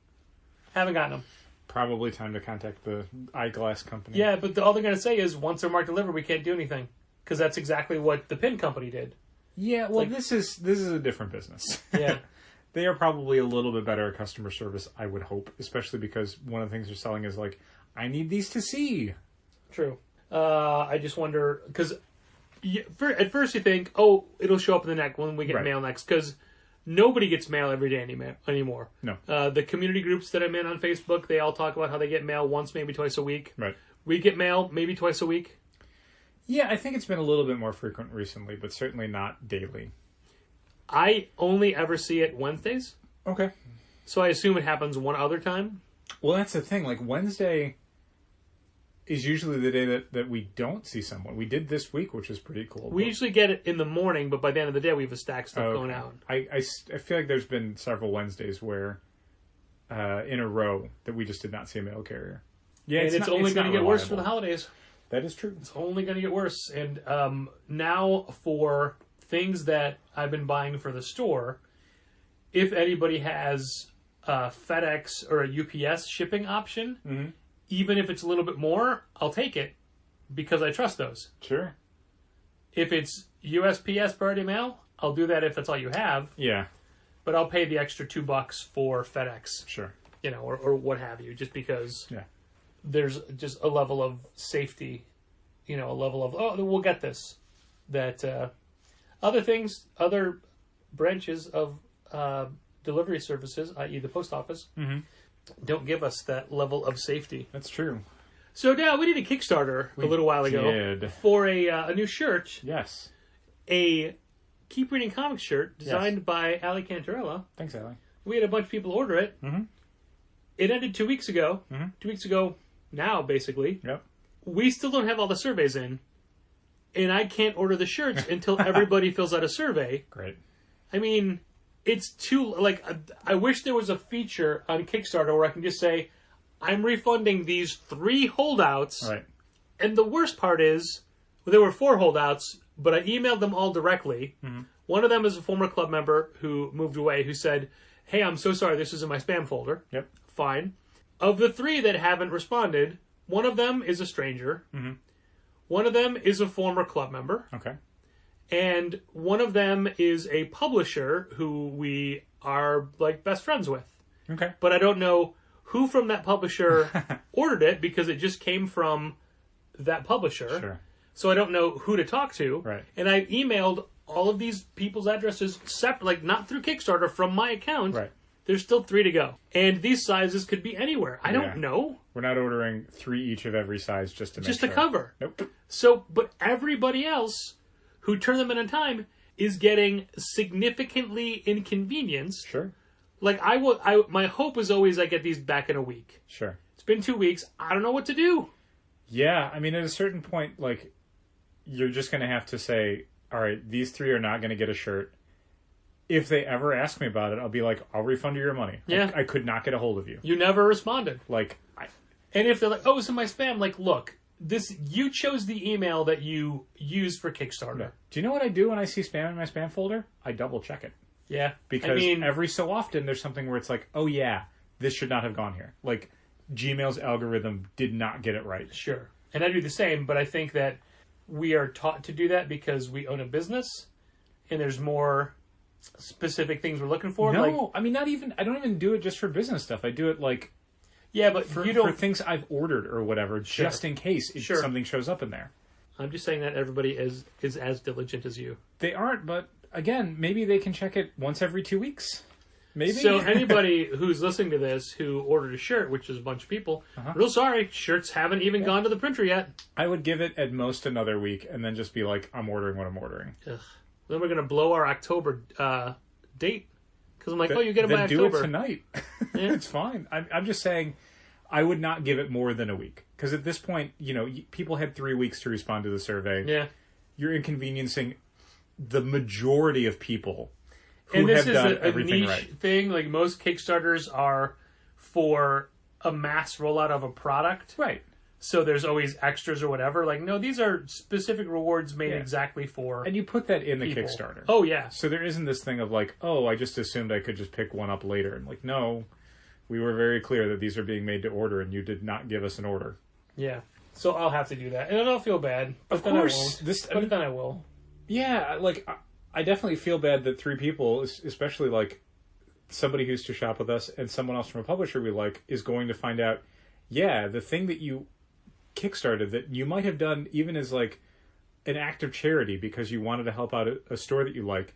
Haven't gotten them. Probably time to contact the eyeglass company. Yeah, but all they're going to say is, once they're marked delivered, we can't do anything. Because that's exactly what the pin company did. Yeah, well, this is a different business. Yeah. They are probably a little bit better at customer service, I would hope. Especially because one of the things they're selling is I need these to see. True. I just wonder, because at first you think, oh, it'll show up in the next when we get mail next, because nobody gets mail every day anymore. No. The community groups that I'm in on Facebook, they all talk about how they get mail once, maybe twice a week. Right. We get mail maybe twice a week. Yeah, I think it's been a little bit more frequent recently, but certainly not daily. I only ever see it Wednesdays. Okay. So I assume it happens one other time. Well, that's the thing. Like, Wednesday is usually the day that we don't see someone. We did this week, which is pretty cool. We usually get it in the morning, but by the end of the day, we have a stack of stuff going out. I feel like there's been several Wednesdays where, in a row, that we just did not see a mail carrier. Yeah, and it's only going to get worse for the holidays. That is true. It's only going to get worse. And now for things that I've been buying for the store, if anybody has a FedEx or a UPS shipping option, even if it's a little bit more, I'll take it because I trust those. Sure. If it's USPS priority mail, I'll do that if that's all you have. Yeah. But I'll pay the extra $2 for FedEx. Sure. Or what have you, just because there's just a level of safety, a level of, oh, we'll get this. That other branches of delivery services, i.e. the post office, don't give us that level of safety. That's true. So now we did a Kickstarter a little while ago for a new shirt. Yes. A Keep Reading Comics shirt designed by Ali Cantarella. Thanks, Ali. We had a bunch of people order it. It ended 2 weeks ago. 2 weeks ago now, basically. Yep. We still don't have all the surveys in. And I can't order the shirts until everybody fills out a survey. Great. I mean, it's too... I wish there was a feature on Kickstarter where I can just say, I'm refunding these 3 holdouts. Right. And the worst part is, there were 4 holdouts, but I emailed them all directly. One of them is a former club member who moved away, who said, hey, I'm so sorry, this is in my spam folder. Yep. Fine. Of the 3 that haven't responded, one of them is a stranger. One of them is a former club member. Okay. And one of them is a publisher who we are, best friends with. Okay. But I don't know who from that publisher ordered it because it just came from that publisher. Sure. So I don't know who to talk to. Right. And I emailed all of these people's addresses separate, not through Kickstarter, from my account. Right. There's still 3 to go. And these sizes could be anywhere. I don't know. We're not ordering 3 each of every size just to make Just to cover. Nope. So, but everybody else who turned them in on time is getting significantly inconvenienced. Sure. My hope is always I get these back in a week. Sure. It's been 2 weeks. I don't know what to do. Yeah, I mean, at a certain point, you're just going to have to say, all right, these 3 are not going to get a shirt. If they ever ask me about it, I'll be like, I'll refund you your money. Yeah. I could not get a hold of you. You never responded. And if they're like, oh, it's in my spam, look, you chose the email that you used for Kickstarter. Yeah. Do you know what I do when I see spam in my spam folder? I double check it. Yeah. Because every so often there's something where it's like, oh yeah, this should not have gone here. Gmail's algorithm did not get it right. Sure. And I do the same, but I think that we are taught to do that because we own a business and there's more specific things we're looking for. No, I don't even do it just for business stuff. I do it yeah, but for things I've ordered or whatever, just in case something shows up in there. I'm just saying that everybody is as diligent as you. They aren't, but again, maybe they can check it once every 2 weeks. Maybe. So anybody who's listening to this who ordered a shirt, which is a bunch of people, real sorry, shirts haven't even gone to the printer yet. I would give it at most another week and then just be like, I'm ordering what I'm ordering. Ugh. Then we're going to blow our October date. Because I'm like, you get it by October. Do it tonight. Yeah. It's fine. I'm just saying, I would not give it more than a week. Because at this point, people had 3 weeks to respond to the survey. Yeah. You're inconveniencing the majority of people who and this have is done a everything niche right. thing. Most Kickstarters are for a mass rollout of a product. Right. So there's always extras or whatever. No, these are specific rewards made exactly for And you put that in the people. Kickstarter. Oh, yeah. So there isn't this thing of I just assumed I could just pick one up later. And no, we were very clear that these are being made to order and you did not give us an order. Yeah. So I'll have to do that. And I'll feel bad. Of course. Then I will. Yeah, I definitely feel bad that 3 people, especially somebody who used to shop with us and someone else from a publisher we like, is going to find out, the thing that you kickstarted that you might have done even as an an act of charity because you wanted to help out a store that you like,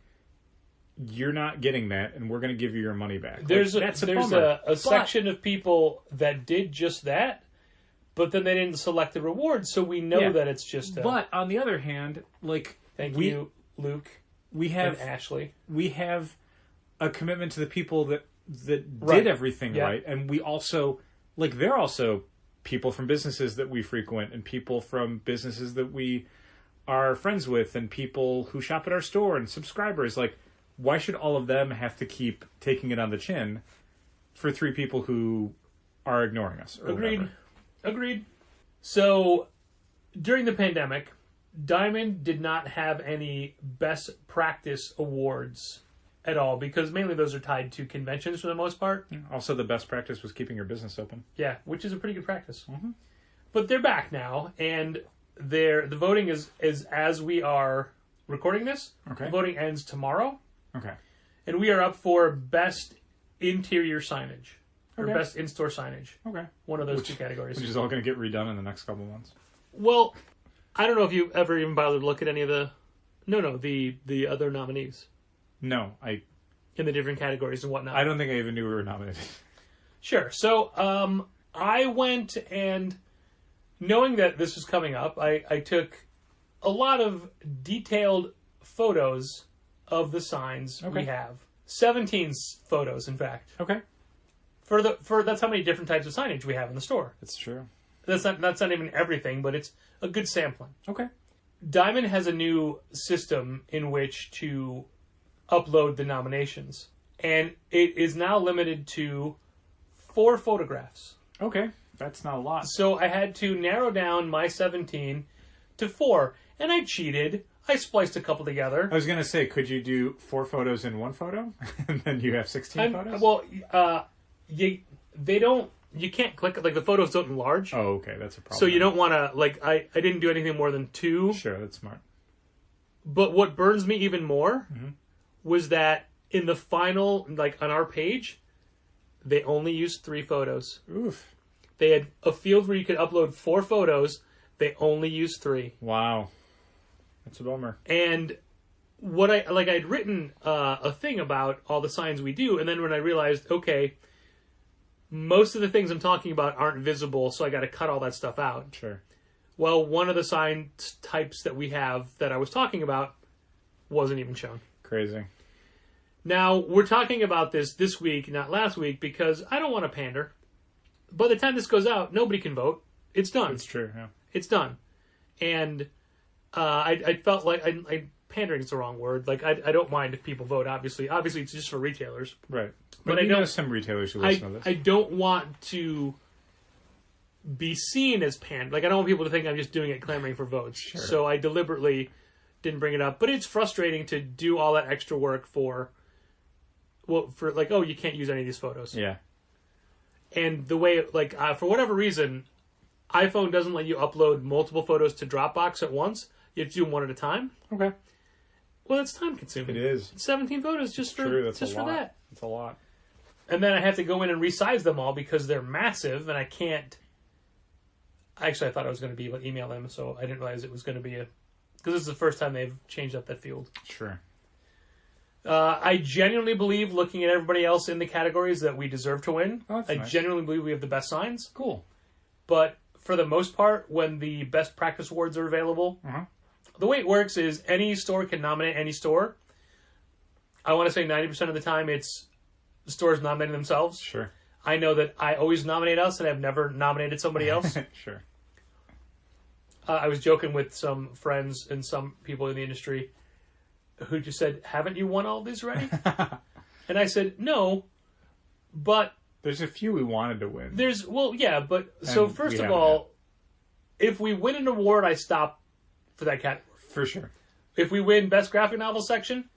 you're not getting that, and we're going to give you your money back. There's a section of people that did just that, but then they didn't select the reward, so we know that it's just. But on the other hand, thank you, Luke. We have and Ashley. We have a commitment to the people that did everything right, and we also they're also people from businesses that we frequent, and people from businesses that we are friends with, and people who shop at our store, and subscribers. Why should all of them have to keep taking it on the chin for 3 people who are ignoring us? Agreed. So, during the pandemic, Diamond did not have any best practice awards at all, because mainly those are tied to conventions for the most part. Also, the best practice was keeping your business open. Yeah, which is a pretty good practice. Mm-hmm. But they're back now, and the voting is as we are recording this. Okay. The voting ends tomorrow. Okay. And we are up for best interior signage. Or best in-store signage. Okay. One of those 2 categories. Which is all going to get redone in the next couple months. Well, I don't know if you ever even bothered to look at any of the other nominees. No, in the different categories and whatnot. I don't think I even knew we were nominated. Sure. So, I went and, knowing that this was coming up, I took a lot of detailed photos of the signs we have. 17 photos, in fact. Okay. That's how many different types of signage we have in the store. That's true. That's not even everything, but it's a good sampling. Okay. Diamond has a new system in which to upload the nominations, and it is now limited to 4 photographs. Okay. That's not a lot. So I had to narrow down my 17 to 4, and I cheated. I spliced a couple together. I was going to say, could you do 4 photos in 1 photo? And then you have 16 photos? Well, you can't click, the photos don't enlarge. Oh, okay, that's a problem. So you don't want to, I didn't do anything more than 2. Sure, that's smart. But what burns me even more was that in the final, on our page, they only used 3 photos. Oof. They had a field where you could upload 4 photos. They only used 3. Wow. That's a bummer. And what I'd written a thing about all the signs we do, and then when I realized, okay, most of the things I'm talking about aren't visible, so I got to cut all that stuff out. Sure. Well, one of the sign types that we have that I was talking about wasn't even shown. Crazy. Now, we're talking about this week, not last week, because I don't want to pander. By the time this goes out, nobody can vote. It's done. It's true, yeah. It's done. And I felt like pandering is the wrong word. I don't mind if people vote. Obviously, it's just for retailers. Right. But I know some retailers who listen to this. I don't want to be seen as pandering. I don't want people to think I'm just doing it clamoring for votes. Sure. So I deliberately didn't bring it up. But it's frustrating to do all that extra work for you can't use any of these photos. Yeah. And the way for whatever reason, iPhone doesn't let you upload multiple photos to Dropbox at once. You have to do them one at a time. Okay. Well, it's time consuming. It is. 17 photos just for that. That's a lot. And then I have to go in and resize them all because they're massive, and I can't. Actually, I thought I was going to be able to email them, so I didn't realize it was going to be because this is the first time they've changed up that field. Sure. I genuinely believe, looking at everybody else in the categories, that we deserve to win. Oh, that's nice. Genuinely believe we have the best signs. Cool. But for the most part, when the best practice awards are available, the way it works is any store can nominate any store. I want to say 90% of the time it's the stores nominating themselves. Sure. I know that I always nominate us, and I've never nominated somebody else. Sure. I was joking with some friends and some people in the industry who just said, "Haven't you won all these already?" And I said, "No, but there's a few we wanted to win." So first of all, if we win an award, I stop for that category. For sure. If we win Best Graphic Novel section,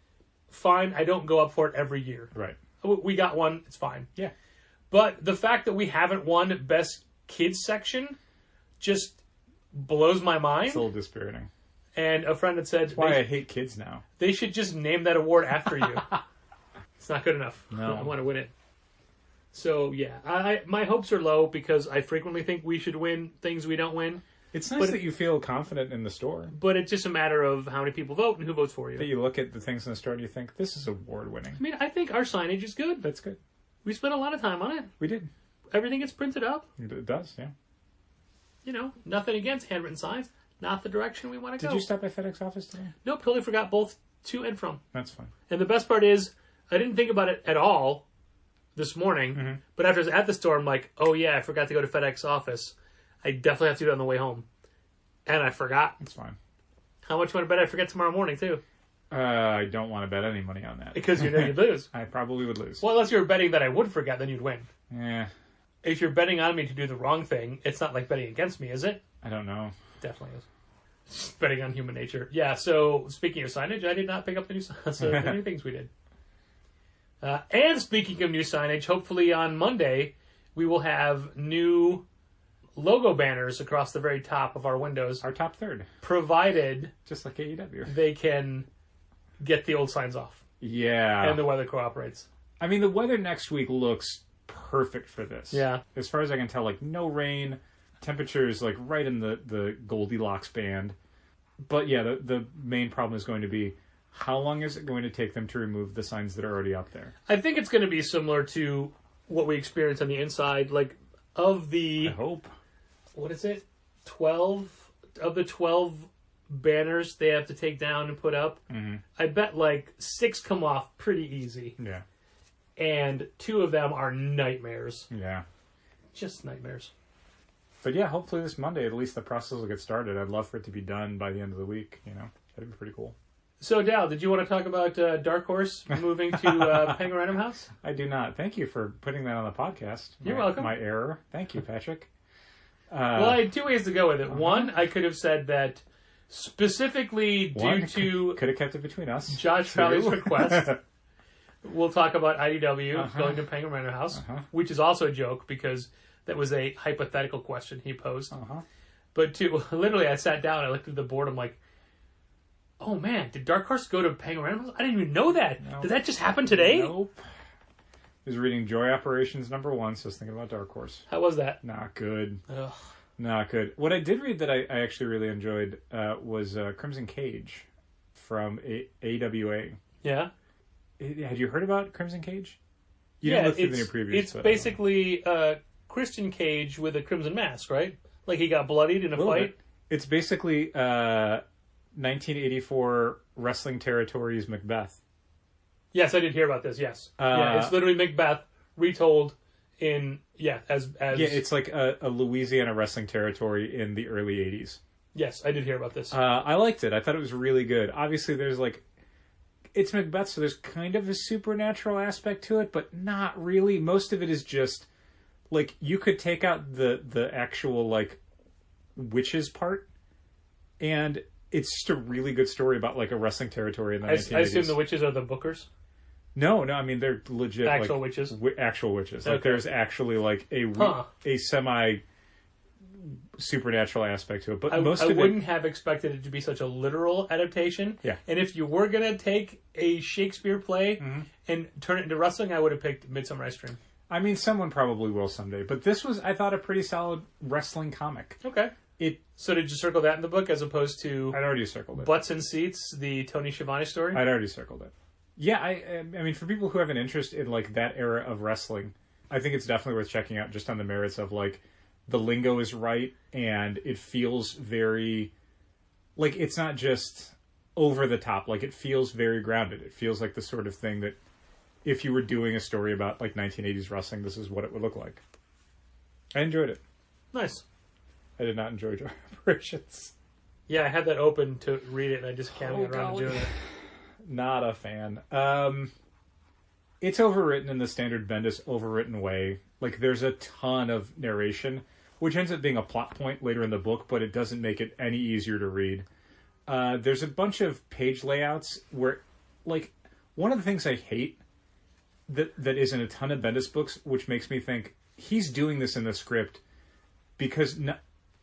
fine. I don't go up for it every year. Right. We got one. It's fine. Yeah. But the fact that we haven't won Best Kids section just blows my mind. It's a little dispiriting. And a friend had said, "That's why I hate kids now. They should just name that award after you." It's not good enough. No. I want to win it. So, yeah. My hopes are low because I frequently think we should win things we don't win. It's nice that you feel confident in the store. But it's just a matter of how many people vote and who votes for you. That you look at the things in the store and you think, this is award-winning. I mean, I think our signage is good. That's good. We spent a lot of time on it. We did. Everything gets printed up. It does, yeah. You know, nothing against handwritten signs. Not the direction we want to go. Did you stop by FedEx office today? Nope, totally forgot both to and from. That's fine. And the best part is, I didn't think about it at all this morning, but after I was at the store, I'm like, oh yeah, I forgot to go to FedEx office. I definitely have to do it on the way home. And I forgot. It's fine. How much you want to bet I forget tomorrow morning, too? I don't want to bet any money on that. Because you know you'd lose. I probably would lose. Well, unless you were betting that I would forget, then you'd win. Yeah. If you're betting on me to do the wrong thing, it's not like betting against me, is it? I don't know. Definitely is. Just betting on human nature. Yeah, so speaking of signage, I did not pick up the new things we did. And speaking of new signage, hopefully on Monday, we will have new logo banners across the very top of our windows. Our top third. Provided... Just like AEW. They can get the old signs off. Yeah. And the weather cooperates. I mean, the weather next week looks perfect for this. Yeah. As far as I can tell, like, no rain. Temperatures, like, right in the Goldilocks band. But, yeah, the main problem is going to be, how long is it going to take them to remove the signs that are already up there? I think it's going to be similar to what we experienced on the inside. Like, of the... I hope. What is it? 12 of the 12 banners they have to take down and put up. Mm-hmm. I bet like 6 come off pretty easy. Yeah. And 2 of them are nightmares. Yeah. Just nightmares. But yeah, hopefully this Monday, at least the process will get started. I'd love for it to be done by the end of the week, you know. That'd be pretty cool. So, Dal, did you want to talk about Dark Horse moving to Penguin Random House? I do not. Thank you for putting that on the podcast. You're welcome. My error. Thank you, Patrick. Well, I had 2 ways to go with it. One, I could have said that specifically due to... Could have kept it between us. Josh Crowley's request. We'll talk about IDW going to Penguin Random House, which is also a joke because that was a hypothetical question he posed. But 2, literally I sat down, I looked at the board, I'm like, oh man, did Dark Horse go to Penguin Random House? I didn't even know that. Nope. Did that just happen today? Nope. I was reading Joy Operations #1, so I was thinking about Dark Horse. How was that? Not good. Ugh. Not good. What I did read that I actually really enjoyed was Crimson Cage from AWA. Yeah? Had you heard about Crimson Cage? You didn't look through the new previews. It's basically Christian Cage with a crimson mask, right? Like he got bloodied in a fight? Bit. It's basically 1984 Wrestling Territories Macbeth. Yes, I did hear about this, yes. It's literally Macbeth retold in, as... Yeah, it's like a Louisiana wrestling territory in the early 80s. Yes, I did hear about this. I liked it. I thought it was really good. Obviously, there's like... It's Macbeth, so there's kind of a supernatural aspect to it, but not really. Most of it is just... Like, you could take out the actual, like, witches part, and it's just a really good story about, like, a wrestling territory in the 1980s. I assume the witches are the bookers? No, I mean, they're legit... Actual witches? Actual witches. Like, there's actually, like, a semi-supernatural aspect to it. But I wouldn't have expected it to be such a literal adaptation. Yeah. And if you were going to take a Shakespeare play and turn it into wrestling, I would have picked Midsummer Night's Dream. I mean, someone probably will someday. But this was, I thought, a pretty solid wrestling comic. Okay. So did you circle that in the book as opposed to... I'd already circled it. Butts and Seats, the Tony Schiavone story? I'd already circled it. Yeah, I mean, for people who have an interest in, like, that era of wrestling, I think it's definitely worth checking out just on the merits of, like, the lingo is right, and it feels very... Like, it's not just over the top. Like, it feels very grounded. It feels like the sort of thing that if you were doing a story about, like, 1980s wrestling, this is what it would look like. I enjoyed it. Nice. I did not enjoy Joy Operations. Yeah, I had that open to read it, and I just can't get around to doing it. Not a fan. It's overwritten in the standard Bendis overwritten way. Like, there's a ton of narration, which ends up being a plot point later in the book, but it doesn't make it any easier to read. There's a bunch of page layouts where, like, one of the things I hate that is in a ton of Bendis books, which makes me think he's doing this in the script because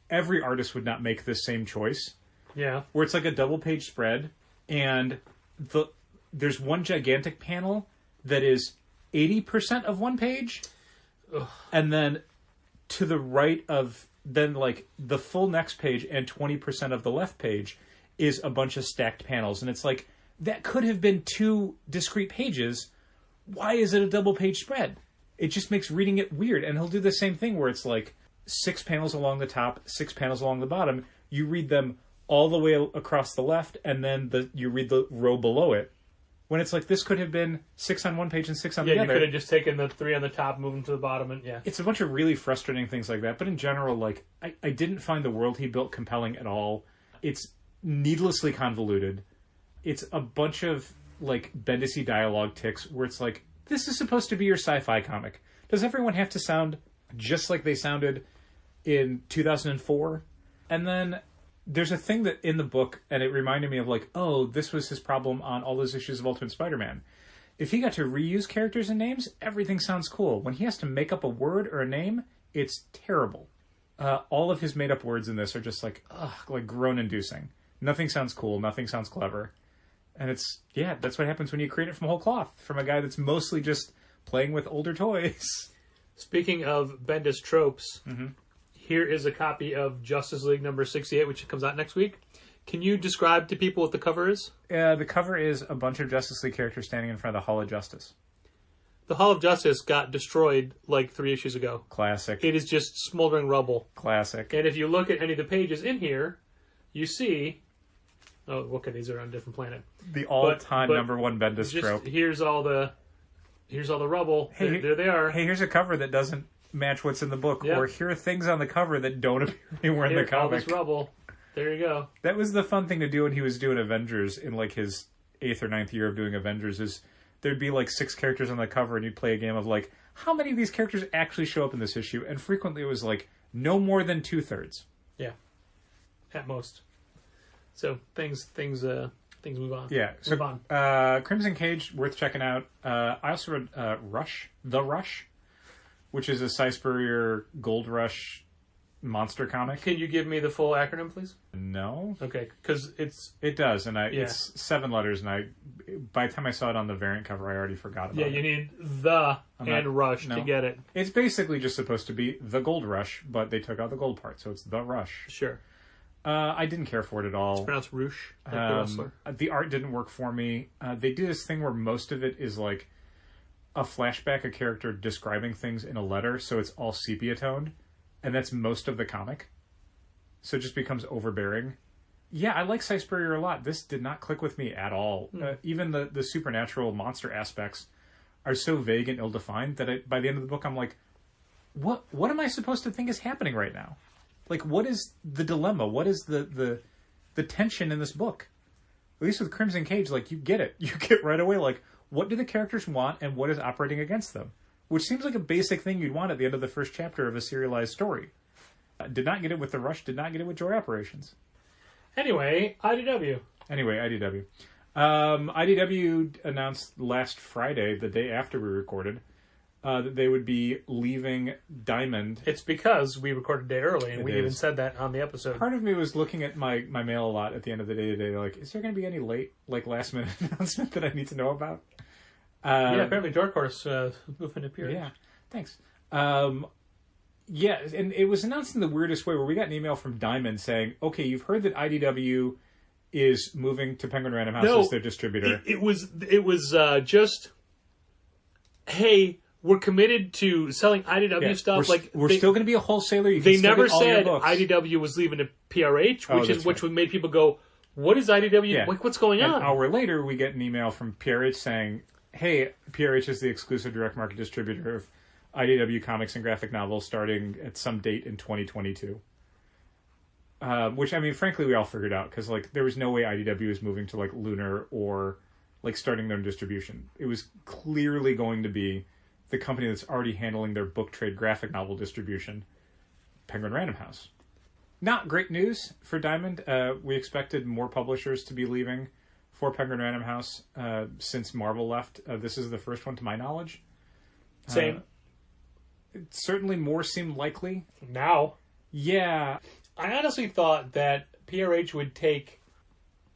every artist would not make this same choice. Yeah. Where it's like a double-page spread, and there's one gigantic panel that is 80% of one page, and then to the right of then like the full next page and 20% of the left page is a bunch of stacked panels. And it's like, that could have been 2 discrete pages. Why is it a double page spread? It just makes reading it weird. And he'll do the same thing where it's like 6 panels along the top, 6 panels along the bottom. You read them all the way across the left, and then you read the row below it. When it's like, this could have been 6 on one page and 6 on the other. Yeah, you could have just taken the 3 on the top, moved them to the bottom, and yeah. It's a bunch of really frustrating things like that. But in general, like, I didn't find the world he built compelling at all. It's needlessly convoluted. It's a bunch of, like, Bendis-y dialogue ticks where it's like, this is supposed to be your sci-fi comic. Does everyone have to sound just like they sounded in 2004? And then there's a thing that in the book, and it reminded me of like, oh, this was his problem on all those issues of Ultimate Spider-Man. If he got to reuse characters and names, everything sounds cool. When he has to make up a word or a name, it's terrible. All of his made-up words in this are just like groan-inducing. Nothing sounds cool. Nothing sounds clever. And it's, yeah, that's what happens when you create it from whole cloth, from a guy that's mostly just playing with older toys. Speaking of Bendis tropes, here is a copy of Justice League number 68, which comes out next week. Can you describe to people what the cover is? The cover is a bunch of Justice League characters standing in front of the Hall of Justice. The Hall of Justice got destroyed like 3 issues ago. Classic. It is just smoldering rubble. Classic. And if you look at any of the pages in here, you see... Oh, okay, these are on a different planet. The all-time number 1 Bendis trope. Here's all the rubble. Hey, there they are. Hey, here's a cover that doesn't match what's in the book. Yep. Or here are things on the cover that don't appear anywhere in the comic. All this rubble. There you go. That was the fun thing to do when he was doing Avengers in like his 8th or 9th year of doing Avengers, is there'd be like 6 characters on the cover and you'd play a game of like, how many of these characters actually show up in this issue? And frequently it was like no more than 2/3. Yeah. At most. So things move on. Yeah. So, move on. Crimson Cage, worth checking out. I also read The Rush, which is a Cy Spurrier Gold Rush monster comic. Can you give me the full acronym, please? No. Okay, because it does, and it's 7 letters, and by the time I saw it on the variant cover, I already forgot about it. Yeah, you need Rush to get it. It's basically just supposed to be The Gold Rush, but they took out the gold part, so it's The Rush. Sure. I didn't care for it at all. It's pronounced Roosh, like the wrestler. The art didn't work for me. They do this thing where most of it is like a flashback, a character describing things in a letter, so it's all sepia toned, and that's most of the comic. So it just becomes overbearing. Yeah, I like Cy Spurrier a lot. This did not click with me at all. Even the supernatural monster aspects are so vague and ill-defined that by the end of the book, I'm like, what am I supposed to think is happening right now? Like, what is the dilemma? What is the tension in this book? At least with Crimson Cage, like, you get it. You get right away, like, what do the characters want and what is operating against them? Which seems like a basic thing you'd want at the end of the first chapter of a serialized story. Did not get it with The Rush, did not get it with Joy Operations. Anyway, IDW. IDW announced last Friday, the day after we recorded, that they would be leaving Diamond. It's because we recorded a day early, and we even said that on the episode. Part of me was looking at my mail a lot at the end of the day today, like, is there going to be any last-minute announcement that I need to know about? Yeah, apparently Dark Horse moving to Peerage. Yeah, thanks. Yeah, and it was announced in the weirdest way, where we got an email from Diamond saying, okay, you've heard that IDW is moving to Penguin Random House as their distributor. It was just, hey, we're committed to selling IDW stuff. We're still going to be a wholesaler. They never said IDW was leaving to PRH, which made people go, "What is IDW? Yeah. What's going on?" An hour later, we get an email from PRH saying, "Hey, PRH is the exclusive direct market distributor of IDW comics and graphic novels starting at some date in 2022." Which, I mean, frankly, we all figured out, because there was no way IDW was moving to Lunar or starting their own distribution. It was clearly going to be the company that's already handling their book trade graphic novel distribution, Penguin Random House. Not great news for Diamond. We expected more publishers to be leaving for Penguin Random House since Marvel left. This is the first one to my knowledge. Same. Certainly more seemed likely. Now. Yeah. I honestly thought that PRH would take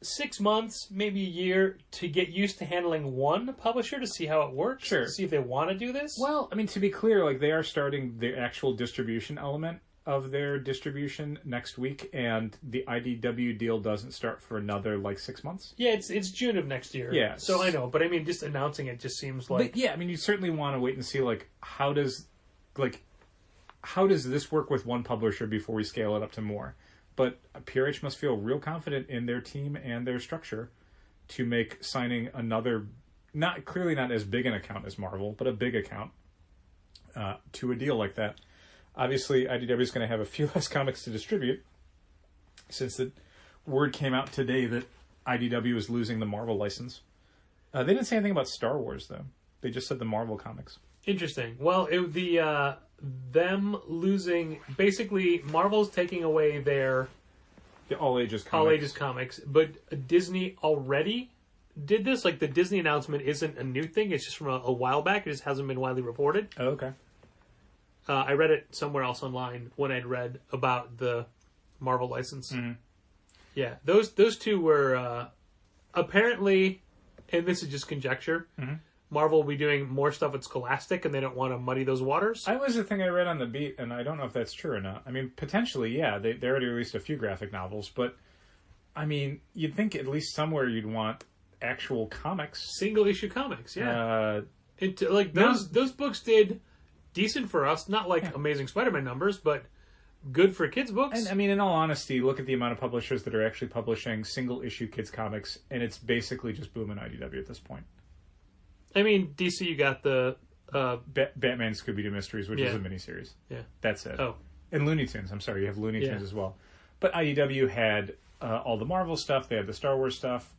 6 months, maybe a year, to get used to handling one publisher to see how it works. Sure. To see if they want to do this. Well, I mean, to be clear, they are starting the actual distribution element of their distribution next week, and the IDW deal doesn't start for another, 6 months. Yeah, it's June of next year. Yeah. So I know, but I mean, just announcing it just seems like... But yeah, I mean, you certainly want to wait and see, how does this work with one publisher before we scale it up to more? But PRH must feel real confident in their team and their structure to make signing another, clearly not as big an account as Marvel, but a big account to a deal like that. Obviously, IDW is going to have a few less comics to distribute, since the word came out today that IDW is losing the Marvel license. They didn't say anything about Star Wars, though. They just said the Marvel comics. Interesting. Well, them losing... Basically, Marvel's taking away their... The all-ages comics. All-ages comics. But Disney already did this? The Disney announcement isn't a new thing. It's just from a while back. It just hasn't been widely reported. Oh, okay. I read it somewhere else online when I'd read about the Marvel license. Mm-hmm. Yeah, those two were apparently, and this is just conjecture, mm-hmm. Marvel will be doing more stuff at Scholastic, and they don't want to muddy those waters. That was the thing I read on The Beat, and I don't know if that's true or not. I mean, potentially, yeah, they already released a few graphic novels, but, I mean, you'd think at least somewhere you'd want actual comics. Single-issue comics, yeah. Those books did... decent for us, not Amazing Spider-Man numbers, but good for kids' books. And I mean, in all honesty, look at the amount of publishers that are actually publishing single-issue kids' comics, and it's basically just Boom and IDW at this point. I mean, DC, you got the... Batman Scooby-Doo Mysteries, which is a miniseries. Yeah. That's it. Oh. And Looney Tunes, I'm sorry, you have Looney Tunes as well. But IDW had all the Marvel stuff, they had the Star Wars stuff,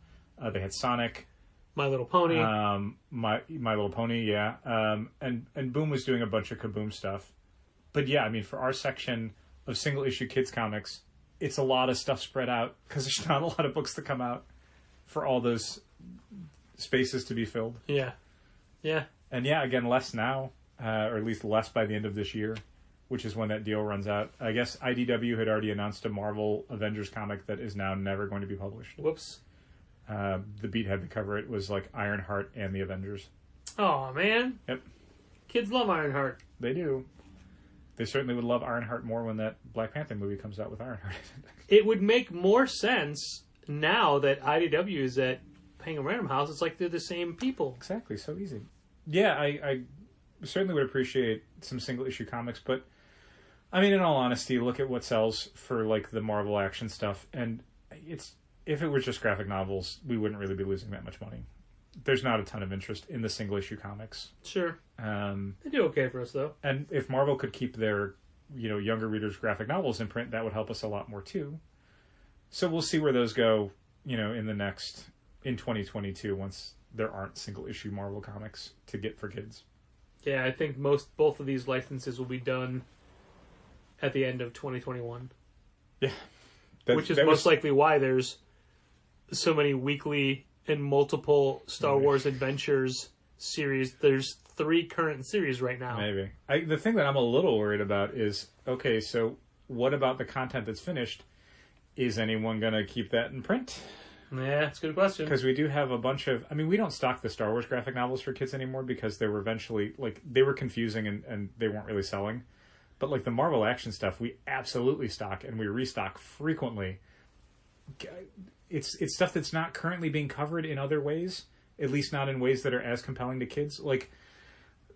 they had Sonic... My Little Pony. My Little Pony, yeah. And Boom was doing a bunch of Kaboom stuff. But yeah, I mean, for our section of single-issue kids comics, it's a lot of stuff spread out because there's not a lot of books that come out for all those spaces to be filled. Yeah. Yeah. And yeah, again, less now, or at least less by the end of this year, which is when that deal runs out. I guess IDW had already announced a Marvel Avengers comic that is now never going to be published. Whoops. The Beat had to cover it was Ironheart and the Avengers. Oh man! Yep. Kids love Ironheart. They do. They certainly would love Ironheart more when that Black Panther movie comes out with Ironheart. It would make more sense now that IDW is at Penguin Random House. It's like they're the same people. Exactly. So easy. Yeah, I certainly would appreciate some single issue comics, but I mean, in all honesty, look at what sells for the Marvel action stuff, and if it was just graphic novels, we wouldn't really be losing that much money. There's not a ton of interest in the single-issue comics. Sure. They do okay for us, though. And if Marvel could keep their, younger readers' graphic novels in print, that would help us a lot more, too. So we'll see where those go, in 2022, once there aren't single-issue Marvel comics to get for kids. Yeah, I think both of these licenses will be done at the end of 2021. Yeah. Which is most likely why there's so many weekly and multiple Star Wars Adventures series. There's 3 current series right now. Maybe. The thing that I'm a little worried about is, okay, so what about the content that's finished? Is anyone going to keep that in print? Yeah, that's a good question. Because we do have a bunch of... I mean, we don't stock the Star Wars graphic novels for kids anymore because they were eventually... they were confusing and they weren't really selling. But the Marvel action stuff, we absolutely stock, and we restock frequently. It's stuff that's not currently being covered in other ways, at least not in ways that are as compelling to kids.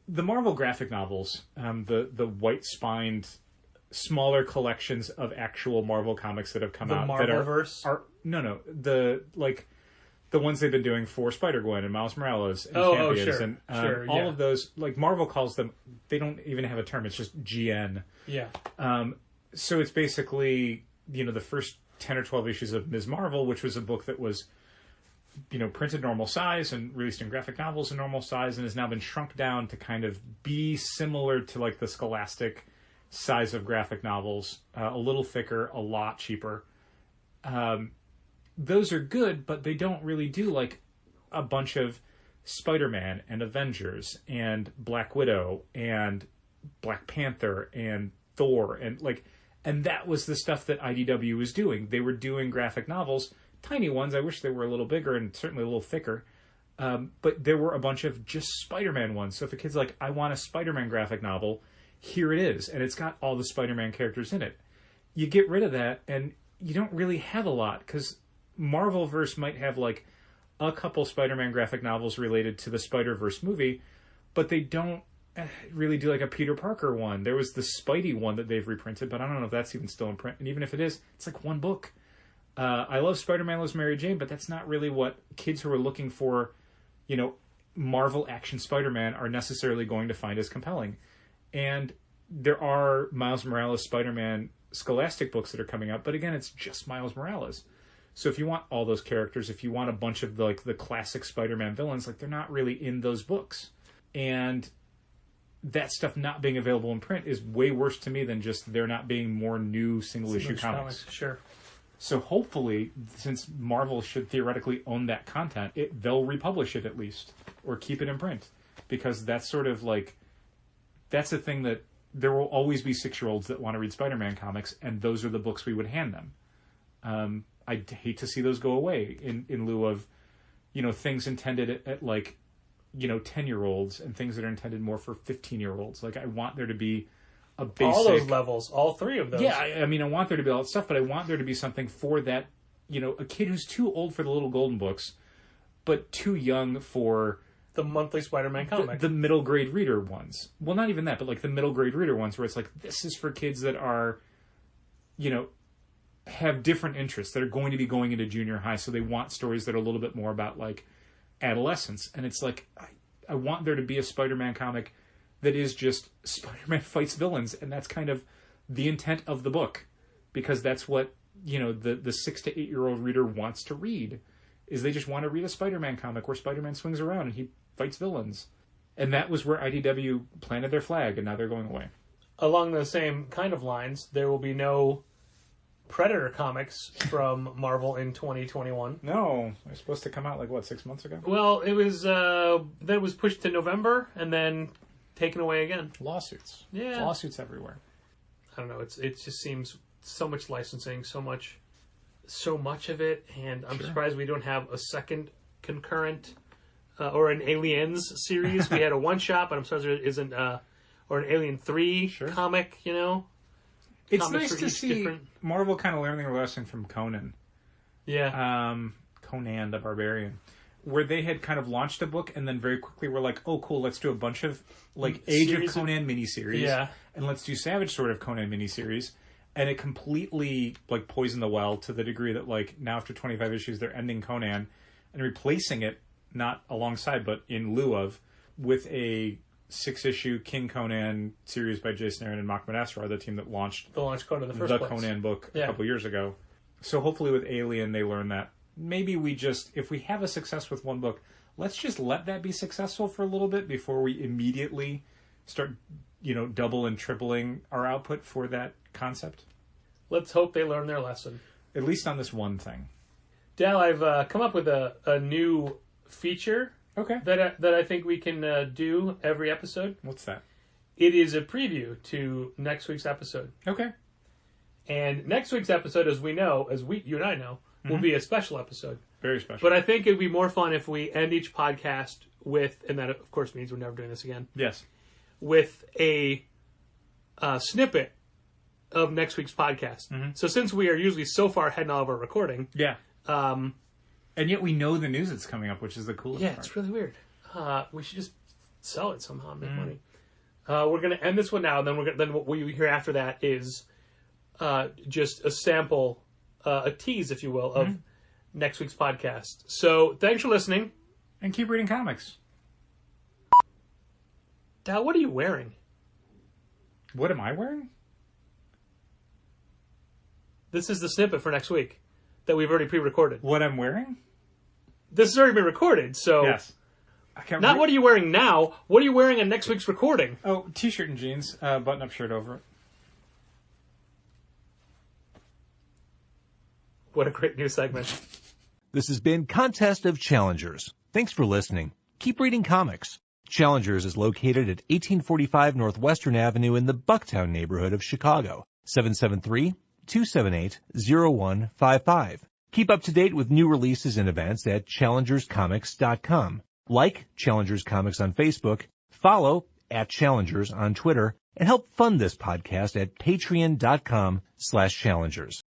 The Marvel graphic novels, the white-spined, smaller collections of actual Marvel comics that have come out. The Marvelverse? The ones they've been doing for Spider-Gwen and Miles Morales and Champions. Sure. And all of those, Marvel calls them, they don't even have a term, it's just GN. Yeah. So it's basically, the first 10 or 12 issues of Ms. Marvel, which was a book that was, printed normal size and released in graphic novels in normal size and has now been shrunk down to kind of be similar to the Scholastic size of graphic novels, a little thicker, a lot cheaper. Those are good, but they don't really do a bunch of Spider-Man and Avengers and Black Widow and Black Panther and Thor and that was the stuff that IDW was doing. They were doing graphic novels, tiny ones. I wish they were a little bigger and certainly a little thicker. But there were a bunch of just Spider-Man ones. So if a kid's I want a Spider-Man graphic novel, here it is, and it's got all the Spider-Man characters in it. You get rid of that, and you don't really have a lot, because Marvelverse might have, like, a couple Spider-Man graphic novels related to the Spider-Verse movie, but they don't really do, like, a Peter Parker one. There was the Spidey one that they've reprinted, but I don't know if that's even still in print, and even if it is, it's, like, one book. I love Spider-Man Loves Mary Jane, but that's not really what kids who are looking for, you know, Marvel action Spider-Man are necessarily going to find as compelling. And there are Miles Morales Spider-Man Scholastic books that are coming out, but again, it's just Miles Morales. So if you want all those characters, if you want a bunch of the classic Spider-Man villains, like, they're not really in those books. And that stuff not being available in print is way worse to me than just there not being more new single-issue comics. Sure. So hopefully, since Marvel should theoretically own that content, they'll republish it at least, or keep it in print. Because that's sort of like, that's a thing that there will always be 6-year-olds that want to read Spider-Man comics, and those are the books we would hand them. I'd hate to see those go away in lieu of, you know, things intended at like, you know, 10-year-olds and things that are intended more for 15-year-olds. Like, I want there to be a basic... all those levels, all 3 of those. Yeah, I mean, I want there to be all that stuff, but I want there to be something for that, you know, a kid who's too old for the Little Golden Books, but too young for... the monthly Spider-Man comic. The middle grade reader ones. Well, not even that, but like the middle grade reader ones where it's like, this is for kids that are, you know, have different interests, that are going to be going into junior high, so they want stories that are a little bit more about like adolescence. And it's like, I want there to be a Spider-Man comic that is just Spider-Man fights villains, and that's kind of the intent of the book, because that's what, you know, the 6 to 8-year-old reader wants to read, is they just want to read a Spider-Man comic where Spider-Man swings around and he fights villains. And that was where IDW planted their flag, and now they're going away. Along the same kind of lines, there will be no Predator comics from Marvel in 2021. No, they're supposed to come out like, what, 6 months ago? Well, it was that was pushed to November and then taken away again. Lawsuits. Yeah. Lawsuits everywhere. I don't know. It just seems so much licensing, so much of it, and I'm surprised we don't have a second concurrent or an Aliens series. We had a one-shot, but I'm surprised there isn't or an Alien 3 comic, you know? It's nice to see Marvel kind of learning their lesson from Conan. Yeah. Conan the Barbarian. Where they had kind of launched a book and then very quickly were like, oh, cool, let's do a bunch of, like, Age of Conan miniseries. Yeah. And let's do Savage Sword of Conan miniseries. And it completely, like, poisoned the well to the degree that, like, now after 25 issues, they're ending Conan and replacing it, not alongside, but in lieu of, with a 6-issue King Conan series by Jason Aaron and Mahmoud Asrar, the team that launched the Conan book a couple years ago. So hopefully with Alien, they learn that maybe we just, if we have a success with one book, let's just let that be successful for a little bit before we immediately start, you know, double and tripling our output for that concept. Let's hope they learn their lesson. At least on this one thing. Dal, I've come up with a new feature. Okay. That I think we can do every episode. What's that? It is a preview to next week's episode. Okay. And next week's episode, as you and I know, will be a special episode. Very special. But I think it would be more fun if we end each podcast with, and that of course means we're never doing this again. Yes. With a snippet of next week's podcast. Mm-hmm. So since we are usually so far ahead in all of our recording. Yeah. And yet we know the news that's coming up, which is the coolest part. Yeah, it's really weird. We should just sell it somehow and make money. We're going to end this one now, and then what we hear after that is just a sample, a tease, if you will, of next week's podcast. So thanks for listening. And keep reading comics. Dal, what are you wearing? What am I wearing? This is the snippet for next week that we've already pre-recorded. What I'm wearing? This has already been recorded, so... Yes. What are you wearing now? What are you wearing on next week's recording? Oh, t-shirt and jeans, button-up shirt over it. What a great new segment. This has been Contest of Challengers. Thanks for listening. Keep reading comics. Challengers is located at 1845 Northwestern Avenue in the Bucktown neighborhood of Chicago. 773-278-0155. Keep up to date with new releases and events at challengerscomics.com. Like Challengers Comics on Facebook, follow @Challengers on Twitter, and help fund this podcast at patreon.com/challengers.